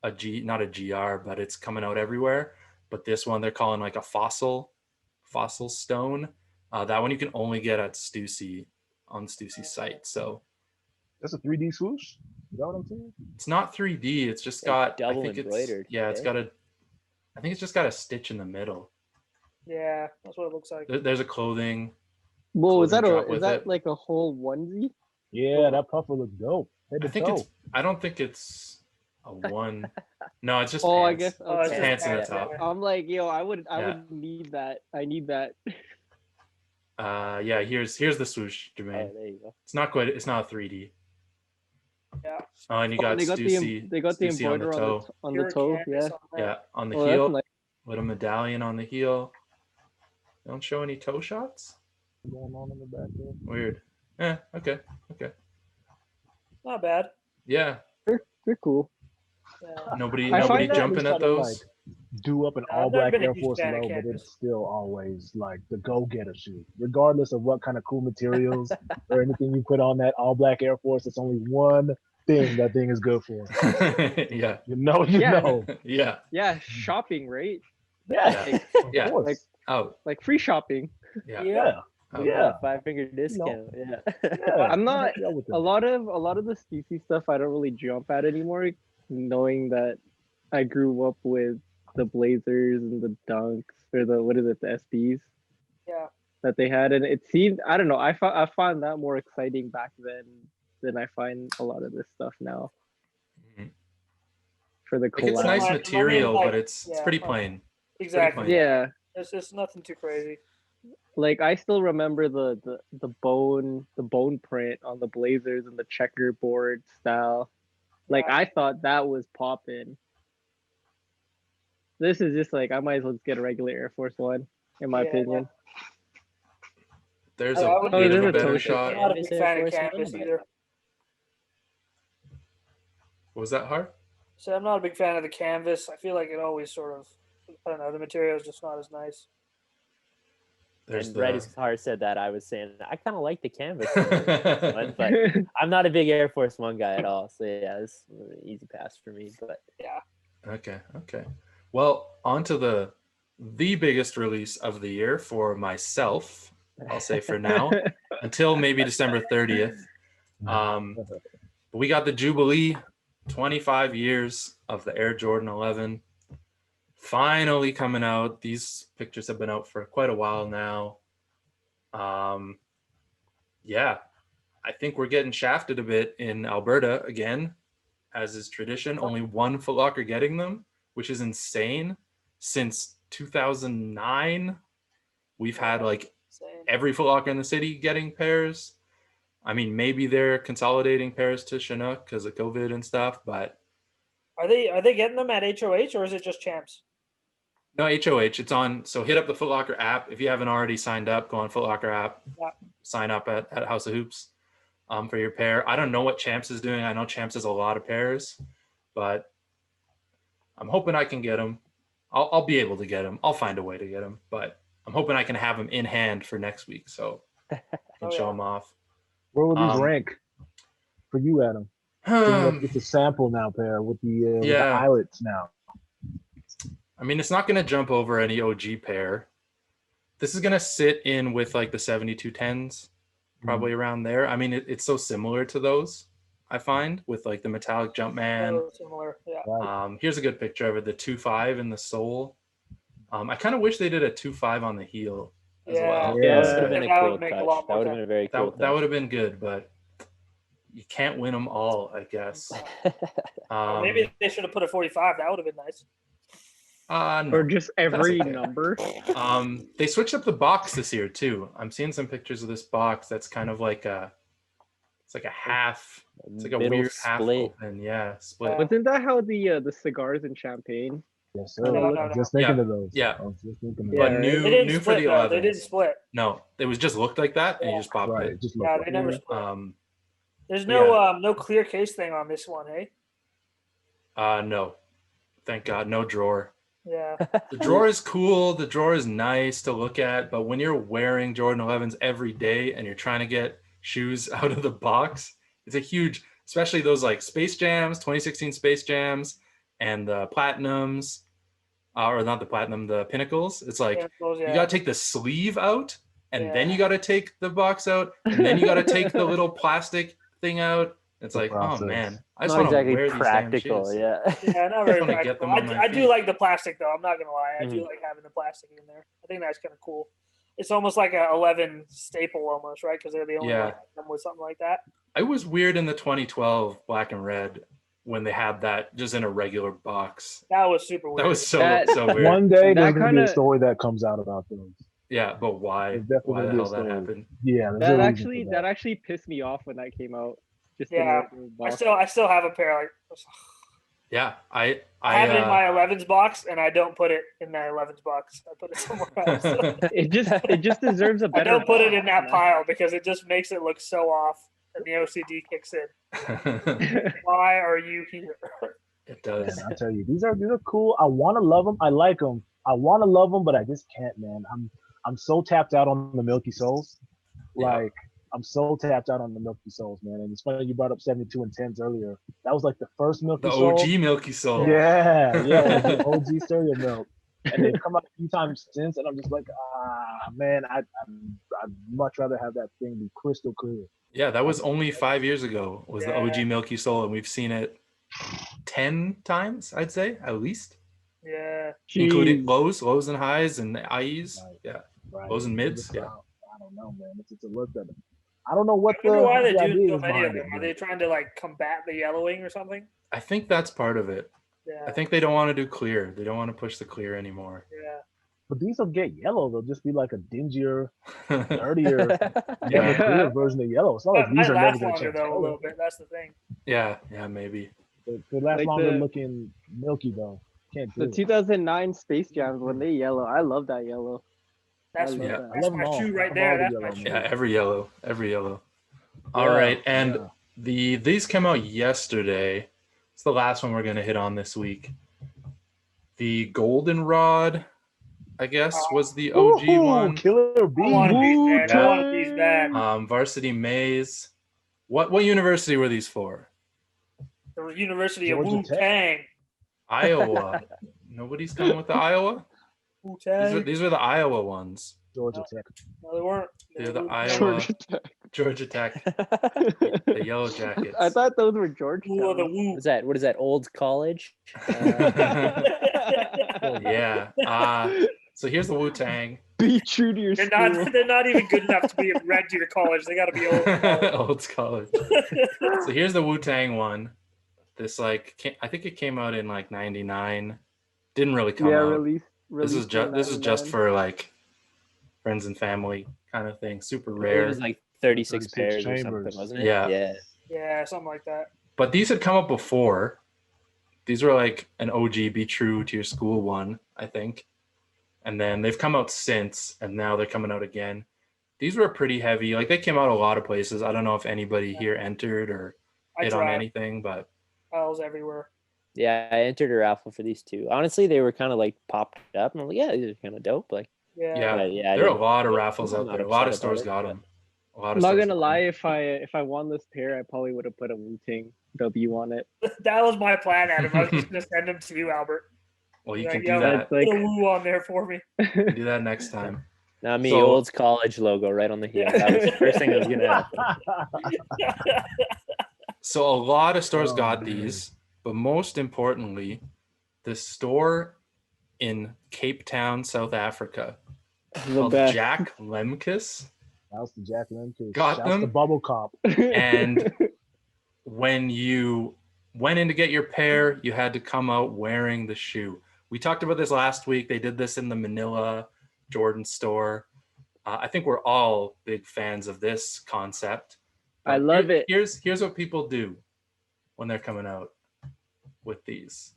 Speaker 1: not a GR, but it's coming out everywhere. But this one they're calling like a fossil stone. That one you can only get at Stussy. on Stussy site. So
Speaker 3: that's a 3D swoosh. Is that what I'm saying?
Speaker 1: It's not 3D. It's just got
Speaker 5: double
Speaker 1: I think
Speaker 5: embroidered.
Speaker 1: It's got a. I think it's just got a stitch in the middle.
Speaker 4: Yeah, that's what it looks like.
Speaker 1: There's a clothing.
Speaker 2: Whoa, is that
Speaker 1: it.
Speaker 2: like a whole onesie?
Speaker 3: Yeah, that puffer looks dope.
Speaker 1: I think it's. I don't think it's a one. No, it's just.
Speaker 2: Oh,
Speaker 1: pants.
Speaker 2: I guess.
Speaker 4: Oh, it's
Speaker 1: It's
Speaker 4: just
Speaker 1: pants in the
Speaker 4: pants,
Speaker 1: top.
Speaker 2: I'm like, yo, I would need that. I need that.
Speaker 1: Yeah. Here's the swoosh, Jamaine.
Speaker 5: Oh, there you go.
Speaker 1: It's not quite. It's not a 3D.
Speaker 4: Yeah.
Speaker 1: Oh, and you got Stussy.
Speaker 2: They got the
Speaker 1: Stussy on the
Speaker 2: embroider
Speaker 1: toe.
Speaker 2: on the toe. Yeah.
Speaker 1: Yeah, on the
Speaker 2: Oh,
Speaker 1: heel.
Speaker 2: that's nice.
Speaker 1: With a medallion on the heel. Don't show any toe shots.
Speaker 3: Going on in the back there.
Speaker 1: Weird. Okay.
Speaker 4: Not bad.
Speaker 1: Yeah.
Speaker 2: They're cool.
Speaker 4: Yeah.
Speaker 1: Nobody
Speaker 2: find that
Speaker 1: jumping at those.
Speaker 3: Do up an
Speaker 4: I've
Speaker 3: all
Speaker 4: never
Speaker 3: black
Speaker 4: been a
Speaker 3: Air
Speaker 4: huge
Speaker 3: Force
Speaker 4: fan of
Speaker 3: low, but
Speaker 4: canvas.
Speaker 3: it's still always like the go-getter shoe. Regardless of what kind of cool materials or anything you put on that all black Air Force, it's only one thing that thing is good for.
Speaker 1: Yeah.
Speaker 3: You know.
Speaker 1: Yeah.
Speaker 2: Yeah, shopping, right?
Speaker 3: Yeah.
Speaker 1: Yeah.
Speaker 3: Of course.
Speaker 1: Oh.
Speaker 2: Like free shopping.
Speaker 1: Yeah.
Speaker 3: Yeah.
Speaker 1: Oh.
Speaker 3: Yeah.
Speaker 5: 5-finger discount. Yeah.
Speaker 2: I'm not
Speaker 3: Yeah, with
Speaker 2: a lot of the Stussy stuff I don't really jump at anymore, knowing that I grew up with the Blazers and the Dunks or the SBs
Speaker 4: Yeah.
Speaker 2: that they had, and it seemed, I don't know, I found that more exciting back then than I find a lot of this stuff now.
Speaker 1: Mhm.
Speaker 2: For the
Speaker 1: Like, it's
Speaker 2: collab.
Speaker 1: nice
Speaker 4: I mean,
Speaker 1: material,
Speaker 4: like,
Speaker 1: but it's pretty plain.
Speaker 4: Exactly.
Speaker 1: plain.
Speaker 2: Yeah,
Speaker 4: It's nothing too crazy.
Speaker 2: like I still remember the bone print on the Blazers and the checkerboard style. Like
Speaker 4: Yeah.
Speaker 2: I thought that was popping. This is just like I might as well just get a regular Air Force One, in my
Speaker 4: Yeah.
Speaker 2: opinion.
Speaker 1: There's
Speaker 4: I
Speaker 1: a
Speaker 4: would
Speaker 1: bit
Speaker 2: do
Speaker 1: of
Speaker 2: the
Speaker 1: a better
Speaker 2: toe
Speaker 4: I'm
Speaker 1: shot.
Speaker 4: not a big
Speaker 5: Canvas Air
Speaker 4: fan of
Speaker 5: Force
Speaker 4: canvas
Speaker 5: One,
Speaker 4: either.
Speaker 1: What was that, Hard?
Speaker 4: So I'm not a big fan of the canvas. I feel like it always sort of, I don't know, the material is just not as nice.
Speaker 1: There's
Speaker 5: And
Speaker 1: the.
Speaker 5: right as Har said that, I was saying I kind of like the canvas one, but I'm not a big Air Force One guy at all. So yeah, it's an easy pass for me. But
Speaker 1: Okay. Well, on to the biggest release of the year for myself. I'll say for now, until maybe December 30th. We got the Jubilee, 25 years of the Air Jordan 11. Finally coming out. These pictures have been out for quite a while now. Yeah, I think we're getting shafted a bit in Alberta again, as is tradition. Only one Foot Locker getting them, which is insane. Since 2009, we've had like
Speaker 4: Same.
Speaker 1: every Foot Locker in the city getting pairs. I mean, maybe they're consolidating pairs to Chinook because of COVID and stuff, but
Speaker 4: Are they getting them at HOH or is it just Champs?
Speaker 1: no, HOH. It's on. So hit up the Foot Locker app. If you haven't already signed up, go on Foot Locker app.
Speaker 4: Yeah.
Speaker 1: Sign up at House of Hoops for your pair. I don't know what Champs is doing. I know Champs has a lot of pairs, but I'm hoping I can get them. I'll be able to get them. I'll find a way to get them, but I'm hoping I can have them in hand for next week so I can show them off.
Speaker 3: Where will these rank for you, Adam? It's a sample now pair with the eyelets now.
Speaker 1: I mean, it's not going to jump over any OG pair. This is going to sit in with like the 7210s, probably around there. I mean, it's so similar to those, I find, with like the metallic Jumpman.
Speaker 4: So similar, yeah.
Speaker 1: Here's a good picture of it, the 2.5 in the sole. I kind of wish they did a 2.5 on the heel as well.
Speaker 5: Yeah, that would have been a
Speaker 4: That
Speaker 5: cool
Speaker 4: would make a
Speaker 5: touch.
Speaker 4: lot
Speaker 5: That
Speaker 4: more
Speaker 5: would have been a very cool
Speaker 1: That would have been good, but you can't win them all, I guess.
Speaker 4: Maybe they should have put a 45. That would have been nice.
Speaker 1: No.
Speaker 2: Or just every
Speaker 1: okay.
Speaker 2: number.
Speaker 1: They switched up the box this year too. I'm seeing some pictures of this box that's kind of like it's like a half. It's like a
Speaker 5: Middle
Speaker 1: weird half
Speaker 5: split.
Speaker 1: open. Yeah, split.
Speaker 2: Wasn't that how the cigars and champagne?
Speaker 3: Yes, sir.
Speaker 4: No.
Speaker 3: I'm just thinking of those.
Speaker 1: Yeah.
Speaker 3: I was just thinking of
Speaker 2: Yeah,
Speaker 1: But
Speaker 2: right.
Speaker 1: new
Speaker 4: They didn't
Speaker 1: new for
Speaker 4: split,
Speaker 1: the
Speaker 4: though.
Speaker 1: 11.
Speaker 4: They didn't split.
Speaker 1: No, it was just looked like that, and you just popped
Speaker 3: Right.
Speaker 1: it.
Speaker 3: Just
Speaker 4: Yeah,
Speaker 3: look
Speaker 4: they never split. There's no clear case thing on this one, hey?
Speaker 1: No, thank God, no drawer.
Speaker 4: Yeah.
Speaker 1: The drawer is cool. The drawer is nice to look at, but when you're wearing Jordan 11s every day and you're trying to get shoes out of the box, it's a huge, especially those like Space Jams, 2016 Space Jams, and the Platinums, or not the Platinum, the Pinnacles. It's like
Speaker 4: Yeah,
Speaker 1: you gotta take the sleeve out and then you got to take the box out, and then you got to take the little plastic thing out. It's like, oh man, I just
Speaker 5: Not
Speaker 1: want to
Speaker 5: exactly
Speaker 1: wear these damn
Speaker 5: practical,
Speaker 1: shoes.
Speaker 5: yeah.
Speaker 4: Yeah, not very
Speaker 1: wanna get
Speaker 4: practical.
Speaker 1: them on my
Speaker 4: I do
Speaker 1: feet.
Speaker 4: like the plastic though. I'm not gonna lie. I do
Speaker 5: Mhm.
Speaker 4: like having the plastic in there. I think that's kind of cool. It's almost like a 11 staple almost, right? Because they're the only
Speaker 1: Yeah.
Speaker 4: one that come with something like that.
Speaker 1: I was weird in the 2012 black and red when they had that just in a regular box.
Speaker 4: That was super weird.
Speaker 1: That was so weird.
Speaker 3: One day there's
Speaker 2: That
Speaker 3: gonna be a
Speaker 2: kinda-
Speaker 3: story that comes out about those.
Speaker 1: Yeah, but why?
Speaker 3: There's definitely
Speaker 1: Why
Speaker 3: gonna
Speaker 1: the
Speaker 3: be a
Speaker 1: hell that
Speaker 3: story.
Speaker 1: happened?
Speaker 3: Yeah, there's
Speaker 2: That
Speaker 3: a reason
Speaker 2: actually
Speaker 3: for
Speaker 2: that actually pissed me off when that came out. Just in
Speaker 4: Yeah.
Speaker 2: regular
Speaker 4: I
Speaker 2: box.
Speaker 4: still have a pair. Like
Speaker 1: Yeah,
Speaker 4: I have it in my 11s box, and I don't put it in that 11s box. I put it somewhere else.
Speaker 2: It just deserves a
Speaker 4: I
Speaker 2: better.
Speaker 4: don't put it in
Speaker 2: box,
Speaker 4: that pile because it just makes it look so off, and the OCD kicks in.
Speaker 1: it
Speaker 4: Why are you here?
Speaker 1: does.
Speaker 3: Man, I tell you, these are cool. I want to love them. I like them. I want to love them, but I just can't, man. I'm so tapped out on the Milky Souls.
Speaker 1: Yeah.
Speaker 3: Like I'm so tapped out on the Milky Souls, man. And it's funny you brought up 72 and 10s earlier. That was like the first Milky
Speaker 1: The
Speaker 3: Soul.
Speaker 1: OG Milky Soul.
Speaker 3: Yeah, the OG cereal milk. And they've come out a few times since, and I'm just like, man, I'd much rather have that thing be crystal clear.
Speaker 1: Yeah, that was only 5 years ago. Was the
Speaker 4: Yeah.
Speaker 1: OG Milky Soul, and we've seen it 10 times, I'd say, at least,
Speaker 4: Yeah.
Speaker 1: including lows and highs and IEs.
Speaker 3: Right.
Speaker 1: Yeah,
Speaker 3: Right?
Speaker 1: lows and mids. Yeah.
Speaker 3: I don't know, man. It's a look at it. I don't know what
Speaker 4: I wonder why they
Speaker 3: the
Speaker 4: do
Speaker 3: idea
Speaker 4: so
Speaker 3: is
Speaker 4: many of
Speaker 3: behind
Speaker 4: them.
Speaker 3: it,
Speaker 4: Are they trying to like combat the yellowing or something?
Speaker 1: I think that's part of it.
Speaker 4: Yeah.
Speaker 1: I think they don't want to do clear. They don't want to push the clear anymore.
Speaker 4: Yeah.
Speaker 3: But these will get yellow. They'll just be like a dingier, dirtier, never
Speaker 1: Yeah.
Speaker 3: clear version of yellow. It's not like
Speaker 4: But
Speaker 3: these
Speaker 4: might
Speaker 3: are never
Speaker 4: last
Speaker 3: going to
Speaker 4: longer
Speaker 3: change
Speaker 4: though a
Speaker 3: color.
Speaker 4: little bit. That's the thing.
Speaker 1: Yeah, maybe.
Speaker 3: They last
Speaker 2: Like
Speaker 3: longer
Speaker 2: the-
Speaker 3: looking milky though. Can't do
Speaker 2: The
Speaker 3: it.
Speaker 2: 2009 Space Jams when they yellow, I love that yellow.
Speaker 4: That's
Speaker 2: I love
Speaker 1: Yeah.
Speaker 2: that.
Speaker 3: I
Speaker 4: that's
Speaker 3: love
Speaker 4: my
Speaker 3: them all.
Speaker 4: shoe
Speaker 3: I
Speaker 4: right
Speaker 3: love
Speaker 4: there.
Speaker 3: all the
Speaker 4: That's my
Speaker 3: yellow,
Speaker 4: shoe.
Speaker 3: man.
Speaker 1: Yeah, every yellow. All
Speaker 3: Yeah,
Speaker 1: right, and
Speaker 3: yeah.
Speaker 1: these came out yesterday. It's the last one we're gonna hit on this week. The Goldenrod, I guess, was the OG
Speaker 3: Woohoo,
Speaker 1: one.
Speaker 3: Killer Bee.
Speaker 4: I want these, man. I
Speaker 1: Yeah.
Speaker 4: want these bad.
Speaker 1: Varsity Maze. What university were these for?
Speaker 4: The University of
Speaker 3: Georgia
Speaker 4: Wu
Speaker 3: Tech.
Speaker 4: Tang.
Speaker 1: Iowa. Nobody's coming with the Iowa.
Speaker 4: Wu
Speaker 1: These were,
Speaker 4: Tang.
Speaker 1: these were the Iowa ones.
Speaker 3: Georgia Tech.
Speaker 4: No, they weren't. They
Speaker 1: They're
Speaker 4: were
Speaker 1: the
Speaker 4: Wu Tang.
Speaker 1: Iowa, Georgia Tech, the Yellow Jackets.
Speaker 2: I thought those were Georgetown.
Speaker 4: Who are the Wu?
Speaker 5: What is that? Old college?
Speaker 1: Yeah. So here's the Wu Tang.
Speaker 2: Be true to your
Speaker 4: They're
Speaker 2: school.
Speaker 4: not. They're not even good enough to be at Red Deer College. They got to be old.
Speaker 1: Old college. So here's the Wu Tang one. This I think it came out in like '99. Didn't really come
Speaker 2: yeah,
Speaker 1: out.
Speaker 2: released.
Speaker 1: This is just
Speaker 2: 99.
Speaker 1: for like friends and family kind of thing. Super
Speaker 5: It
Speaker 1: rare.
Speaker 5: was like 36 pairs or
Speaker 3: chambers.
Speaker 5: something, wasn't it?
Speaker 1: Yeah.
Speaker 5: Yeah.
Speaker 4: Yeah, something like that.
Speaker 1: But these had come up before. These were like an OG Be True to Your School one, I think. And then they've come out since, and now they're coming out again. These were pretty heavy. Like they came out a lot of places. I don't know if anybody here entered or
Speaker 4: I
Speaker 1: hit on
Speaker 4: tried.
Speaker 1: anything, but
Speaker 4: Piles everywhere.
Speaker 5: Yeah, I entered a raffle for these two. Honestly, they were kind of like popped up, and I'm like, yeah, these are kind of dope. Like,
Speaker 4: Yeah.
Speaker 1: yeah,
Speaker 5: but yeah, I
Speaker 1: there are a
Speaker 5: didn't-
Speaker 1: lot of raffles
Speaker 5: I'm
Speaker 1: out
Speaker 5: not
Speaker 1: there. A lot of
Speaker 5: upset about
Speaker 1: stores
Speaker 5: it,
Speaker 1: got
Speaker 5: but-
Speaker 1: them. A lot of
Speaker 2: I'm not
Speaker 1: stores
Speaker 2: gonna
Speaker 1: got
Speaker 2: lie,
Speaker 1: 'em.
Speaker 2: if I won this pair, I probably would have put a Wu Tang W on it.
Speaker 4: That was my plan, Adam. I was just gonna send them to you, Albert.
Speaker 1: Well, you
Speaker 4: Yeah,
Speaker 1: can
Speaker 4: yeah,
Speaker 1: do that.
Speaker 2: It's like
Speaker 4: Put a Wu on there for me.
Speaker 1: You can do that next time.
Speaker 5: Not me,
Speaker 1: So-
Speaker 5: Old's college logo right on the heel. That was the first thing that was gonna happen.
Speaker 1: So a lot of stores
Speaker 3: Oh,
Speaker 1: got
Speaker 3: man.
Speaker 1: these, but most importantly, the store in Cape Town, South Africa,
Speaker 2: the
Speaker 1: called
Speaker 2: best.
Speaker 1: Jack Lemkus.
Speaker 3: Shouts to Jack Lemke.
Speaker 1: Got
Speaker 3: Shouts
Speaker 1: them.
Speaker 3: to Bubble Cop.
Speaker 1: And when you went in to get your pair, you had to come out wearing the shoe. We talked about this last week. They did this in the Manila Jordan store. I think we're all big fans of this concept.
Speaker 2: I love it.
Speaker 1: Here's what people do when they're coming out with these.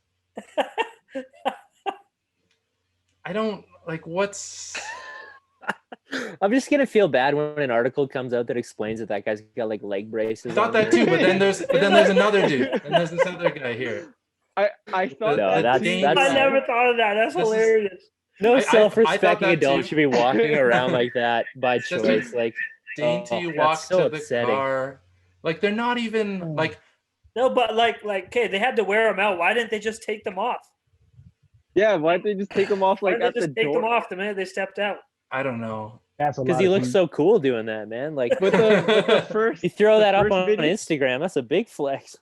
Speaker 1: I don't like what's
Speaker 5: I'm just gonna feel bad when an article comes out that explains that guy's got like leg braces.
Speaker 1: I thought
Speaker 5: on
Speaker 1: that
Speaker 5: there.
Speaker 1: too, but then there's another dude. And there's this other guy here.
Speaker 2: I thought
Speaker 5: No,
Speaker 2: that
Speaker 5: that's-
Speaker 2: scene-
Speaker 5: that's-
Speaker 4: I never thought of that. That's
Speaker 1: This is-
Speaker 4: hilarious.
Speaker 5: No
Speaker 1: I thought
Speaker 5: self-respecting
Speaker 1: that
Speaker 5: adult
Speaker 1: too.
Speaker 5: should be walking around like that by
Speaker 1: Just
Speaker 5: choice. Like,
Speaker 1: Dainty
Speaker 5: that's
Speaker 1: walk
Speaker 5: so
Speaker 1: to the
Speaker 5: upsetting.
Speaker 1: car. Like they're not even like
Speaker 4: No, but okay, they had to wear them out. Why didn't they just take them off?
Speaker 2: Yeah, why did they just take them off
Speaker 4: Why
Speaker 2: like
Speaker 4: didn't
Speaker 2: at
Speaker 4: they
Speaker 2: the
Speaker 4: just take
Speaker 2: door?
Speaker 4: them off the minute they stepped out?
Speaker 1: I don't know.
Speaker 3: That's a lot.
Speaker 5: Because he looks so cool doing that, man. Like,
Speaker 2: But the first,
Speaker 5: you throw that up
Speaker 2: first
Speaker 5: on
Speaker 2: video-
Speaker 5: Instagram, that's a big flex.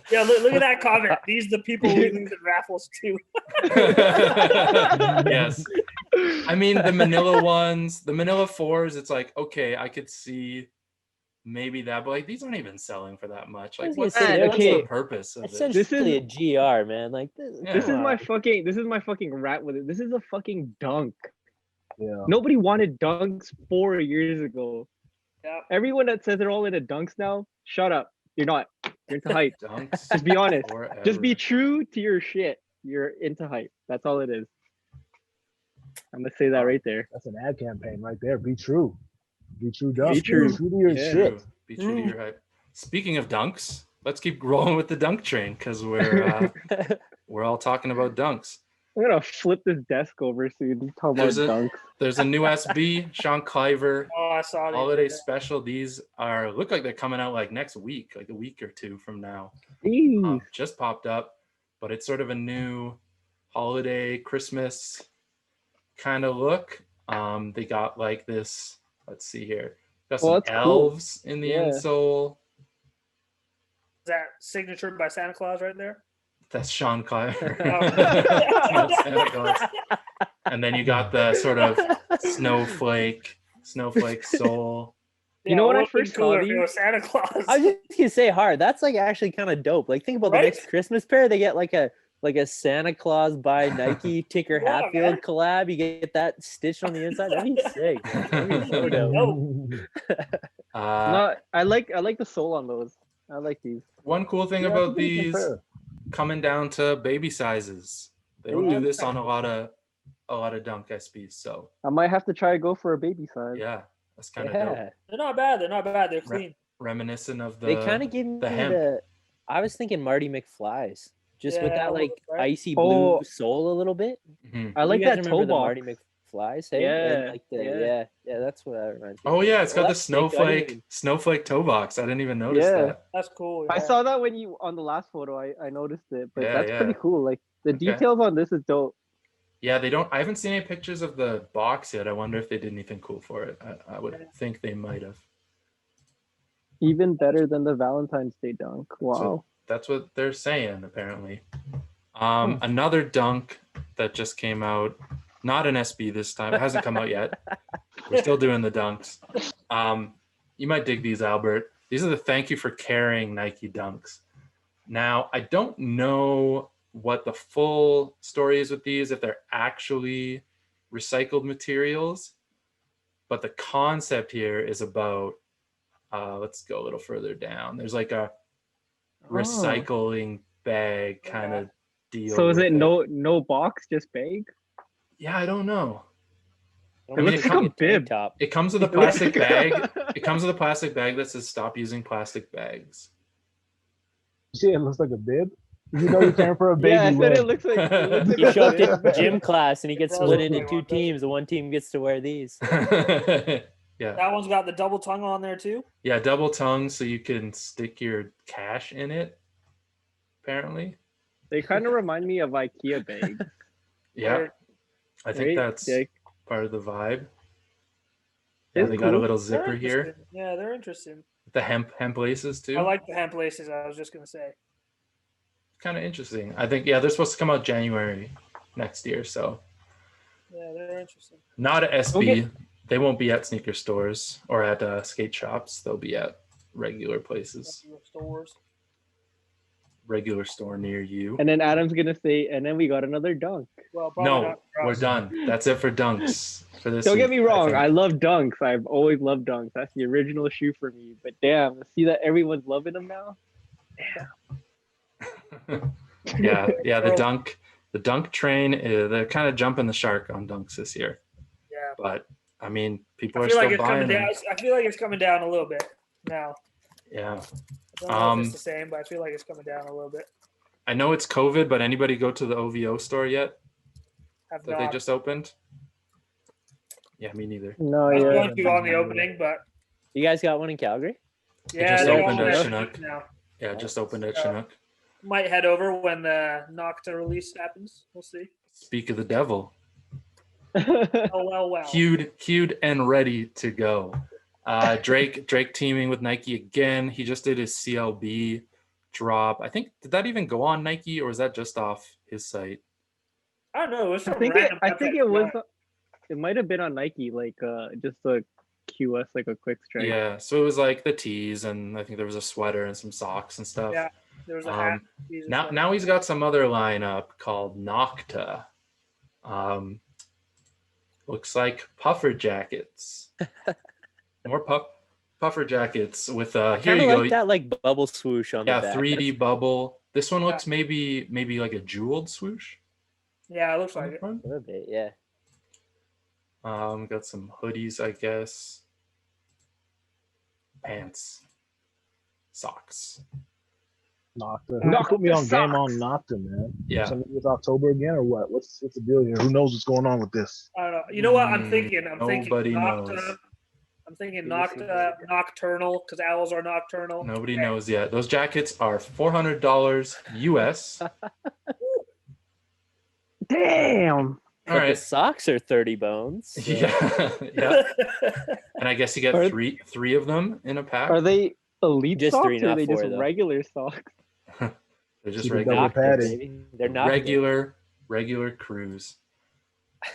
Speaker 4: Yeah, look at that comment. These are the people we lose at raffles too.
Speaker 1: Yes. I mean, the Manila ones, the Manila 4s, it's like, okay, I could see maybe that, but like these aren't even selling for that much. Like, what's
Speaker 5: say,
Speaker 1: the
Speaker 2: okay,
Speaker 1: purpose of this?
Speaker 5: Essentially a GR, man. Like,
Speaker 1: Yeah.
Speaker 2: This is my fucking rap with it. This is a fucking dunk.
Speaker 3: Yeah.
Speaker 2: Nobody wanted dunks 4 years ago.
Speaker 4: Yeah.
Speaker 2: Everyone that says they're all into dunks now, shut up. You're not. You're into hype.
Speaker 1: Dunks.
Speaker 2: Just be honest.
Speaker 1: forever.
Speaker 2: Just be true to your shit. You're into hype. That's all it is. I'm gonna say that right there.
Speaker 3: That's an ad campaign right there. Be true. Be true, Dunk.
Speaker 2: Be true.
Speaker 3: Be true to your
Speaker 2: Yeah.
Speaker 3: shit.
Speaker 1: Be true to your hype. Speaking of dunks, let's keep rolling with the dunk train because we're all talking about dunks.
Speaker 2: I'm gonna flip this desk over so you can talk about
Speaker 1: There's a-
Speaker 2: dunks.
Speaker 1: There's a new SB, Sean Cliver
Speaker 4: Oh, I saw that.
Speaker 1: holiday special. These look like they're coming out like next week, like a week or two from now.
Speaker 2: Jeez.
Speaker 1: Just popped up, but it's sort of a new holiday Christmas kind of look. They got like this. Let's see here. Got some
Speaker 2: that's cool.
Speaker 1: elves in the
Speaker 2: Yeah.
Speaker 1: insole.
Speaker 4: Is that signature by Santa Claus right there?
Speaker 1: That's Sean Cliver.
Speaker 4: Oh.
Speaker 1: Not Santa Claus. And then you got the sort of snowflake soul.
Speaker 2: You know
Speaker 4: it
Speaker 2: when I
Speaker 4: would've been
Speaker 2: first saw
Speaker 4: cooler if it
Speaker 2: these-
Speaker 4: was Santa Claus.
Speaker 5: I was just gonna say hard. That's like actually kind of dope. Like, think about the
Speaker 4: Right?
Speaker 5: next Christmas pair. They get like a Santa Claus by Nike Tinker
Speaker 4: Yeah,
Speaker 5: Hatfield
Speaker 4: man.
Speaker 5: collab. You get that stitched on the inside. That'd be sick. That'd be so dope.
Speaker 2: I like the soul on those. I like these.
Speaker 1: One cool thing
Speaker 3: Yeah,
Speaker 1: about
Speaker 3: I think it's
Speaker 1: these
Speaker 3: fair.
Speaker 1: coming down to baby sizes. They don't do this on a lot of dunk SBs. So
Speaker 2: I might have to try to go for a baby size.
Speaker 1: yeah, that's kind of dope.
Speaker 5: Yeah,
Speaker 4: They're not bad. They're not bad. They're clean.
Speaker 1: Reminiscent of the.
Speaker 5: they kind of give me
Speaker 1: hemp.
Speaker 5: I was thinking Marty McFly's, just with
Speaker 4: Yeah,
Speaker 5: that like
Speaker 4: right.
Speaker 5: icy blue
Speaker 2: Oh.
Speaker 5: soul a little bit.
Speaker 1: Mhm.
Speaker 2: I like
Speaker 5: You guys
Speaker 2: that
Speaker 5: remember
Speaker 2: toe
Speaker 5: the
Speaker 2: box.
Speaker 5: Marty McFly's, hey?
Speaker 2: Yeah,
Speaker 5: And like
Speaker 2: yeah.
Speaker 5: yeah, that's what that reminds me.
Speaker 1: Oh yeah, it's got the
Speaker 5: that's sick. I didn't
Speaker 1: snowflake toe box. I didn't even notice
Speaker 2: Yeah.
Speaker 1: that.
Speaker 4: That's cool.
Speaker 2: I
Speaker 4: yeah.
Speaker 2: saw that when you on the last photo. I noticed it, but
Speaker 1: Yeah,
Speaker 2: that's
Speaker 1: yeah.
Speaker 2: pretty cool. Like the
Speaker 1: Okay.
Speaker 2: details on this is dope.
Speaker 1: Yeah, they don't. I haven't seen any pictures of the box yet. I wonder if they did anything cool for it. I would think they might have.
Speaker 2: Even better than the Valentine's Day dunk. Wow.
Speaker 1: So that's what they're saying apparently. Another dunk that just came out, not an SB this time. It hasn't come out yet. We're still doing the dunks. You might dig these, Albert. These are the thank you for caring Nike dunks. Now, I don't know what the full story is with these, if they're actually recycled materials, but the concept here is about, let's go a little further down. There's like a recycling bag kind of deal.
Speaker 2: So is
Speaker 1: with
Speaker 2: it no box, just bag?
Speaker 1: Yeah, I don't know.
Speaker 5: It
Speaker 2: looks like a bib.
Speaker 5: Top.
Speaker 1: It comes with a plastic bag. It comes with a plastic bag that says stop using plastic bags.
Speaker 3: See, it looks like a bib. You know you're caring for a baby.
Speaker 2: Yeah, I said
Speaker 3: limb.
Speaker 2: it looks like. It looks like
Speaker 5: You
Speaker 2: a
Speaker 5: show up
Speaker 2: bib.
Speaker 5: to gym class and he gets
Speaker 4: It does
Speaker 5: split
Speaker 4: look
Speaker 5: into
Speaker 4: like
Speaker 5: two
Speaker 4: one, doesn't it?
Speaker 5: teams. The one team gets to wear these.
Speaker 1: Yeah.
Speaker 4: That one's got the double tongue on there too.
Speaker 1: Yeah, double tongue so you can stick your cash in it, apparently.
Speaker 2: They kind of remind me of IKEA bags.
Speaker 1: Yeah.
Speaker 4: Right.
Speaker 1: I think
Speaker 2: Right?
Speaker 1: that's
Speaker 2: Yeah.
Speaker 1: part of the vibe. Yeah,
Speaker 2: It's
Speaker 1: they got a
Speaker 2: cool.
Speaker 1: little
Speaker 4: They're
Speaker 1: zipper here.
Speaker 4: interesting. Yeah, they're interesting.
Speaker 1: The hemp laces too.
Speaker 4: I like the hemp laces. I was just gonna say.
Speaker 1: Kind of interesting. I think they're supposed to come out January next year, so
Speaker 4: Yeah, they're interesting.
Speaker 1: not at SB.
Speaker 2: Okay.
Speaker 1: They won't be at sneaker stores or at skate shops. They'll be at regular places,
Speaker 4: Stores.
Speaker 1: regular store near you.
Speaker 2: And then Adam's gonna say, and then we got another dunk.
Speaker 4: Well, probably
Speaker 1: No,
Speaker 4: not for
Speaker 1: we're
Speaker 4: us.
Speaker 1: done. That's it for dunks for this.
Speaker 2: Don't get
Speaker 1: week,
Speaker 2: me wrong,
Speaker 1: think.
Speaker 2: I love dunks. I've always loved dunks. That's the original shoe for me. But damn, to see that everyone's loving them now.
Speaker 1: yeah, the dunk train. They're kind of jumping the shark on dunks this year.
Speaker 4: Yeah.
Speaker 1: But I mean, people
Speaker 4: I
Speaker 1: are
Speaker 4: feel like
Speaker 1: still
Speaker 4: it's coming
Speaker 1: buying
Speaker 4: down.
Speaker 1: them.
Speaker 4: I feel like it's coming down a little bit now.
Speaker 1: Yeah,
Speaker 4: I don't know if it's
Speaker 1: Um,
Speaker 4: the same, but I feel like it's coming down a little bit.
Speaker 1: I know it's COVID, but anybody go to the OVO store yet
Speaker 4: Have
Speaker 1: that
Speaker 4: not.
Speaker 1: they just opened? Yeah, me neither.
Speaker 2: No,
Speaker 4: I was
Speaker 2: yeah.
Speaker 4: going to on the opening, but
Speaker 5: You guys got one in Calgary?
Speaker 4: yeah,
Speaker 1: just
Speaker 4: they're
Speaker 1: opened
Speaker 4: all
Speaker 1: at
Speaker 4: there
Speaker 1: Chinook.
Speaker 4: now.
Speaker 1: Yeah, just opened at
Speaker 4: Uh,
Speaker 1: Chinook.
Speaker 4: Might head over when the Nocta release happens. We'll see.
Speaker 1: Speak of the devil.
Speaker 4: Well.
Speaker 1: Hued and ready to go. Drake teaming with Nike again. He just did his CLB drop. I think, did that even go on Nike or was that just off his site?
Speaker 4: I don't know. It was
Speaker 2: I
Speaker 4: from
Speaker 2: think
Speaker 4: random
Speaker 2: it was. It might have been on Nike, like just a QS, like a quick strike.
Speaker 1: Yeah, so it was like the tees, and I think there was a sweater and some socks and stuff.
Speaker 4: Yeah, there was a hat.
Speaker 1: Now he's got some other lineup called Nocta. Looks like puffer jackets. More puffer jackets with here you go.
Speaker 5: Like that like bubble swoosh on the back.
Speaker 1: 3D bubble. This one looks maybe like a jeweled swoosh.
Speaker 4: Yeah, it looks like it.
Speaker 5: A little bit, yeah.
Speaker 1: Got some hoodies, I guess. Pants. Socks.
Speaker 3: Nocta. Who put me on game on Nocta, man?
Speaker 1: Yeah.
Speaker 3: Something with October again or what? What's the deal here? Who knows what's going on with this?
Speaker 4: I don't know. You know what I'm thinking?
Speaker 1: Nobody knows.
Speaker 4: I'm thinking nocturnal because owls are nocturnal.
Speaker 1: Nobody knows yet. Those jackets are $400 US.
Speaker 2: Damn.
Speaker 5: All right. The socks are 30 bones.
Speaker 1: Yeah. Yeah. And I guess you get three of them in a pack.
Speaker 2: Are they elite
Speaker 5: just
Speaker 2: socks
Speaker 5: three,
Speaker 2: or are they
Speaker 5: four,
Speaker 2: just regular socks?
Speaker 1: They're just regular
Speaker 3: padding.
Speaker 5: They're not
Speaker 1: regular crews.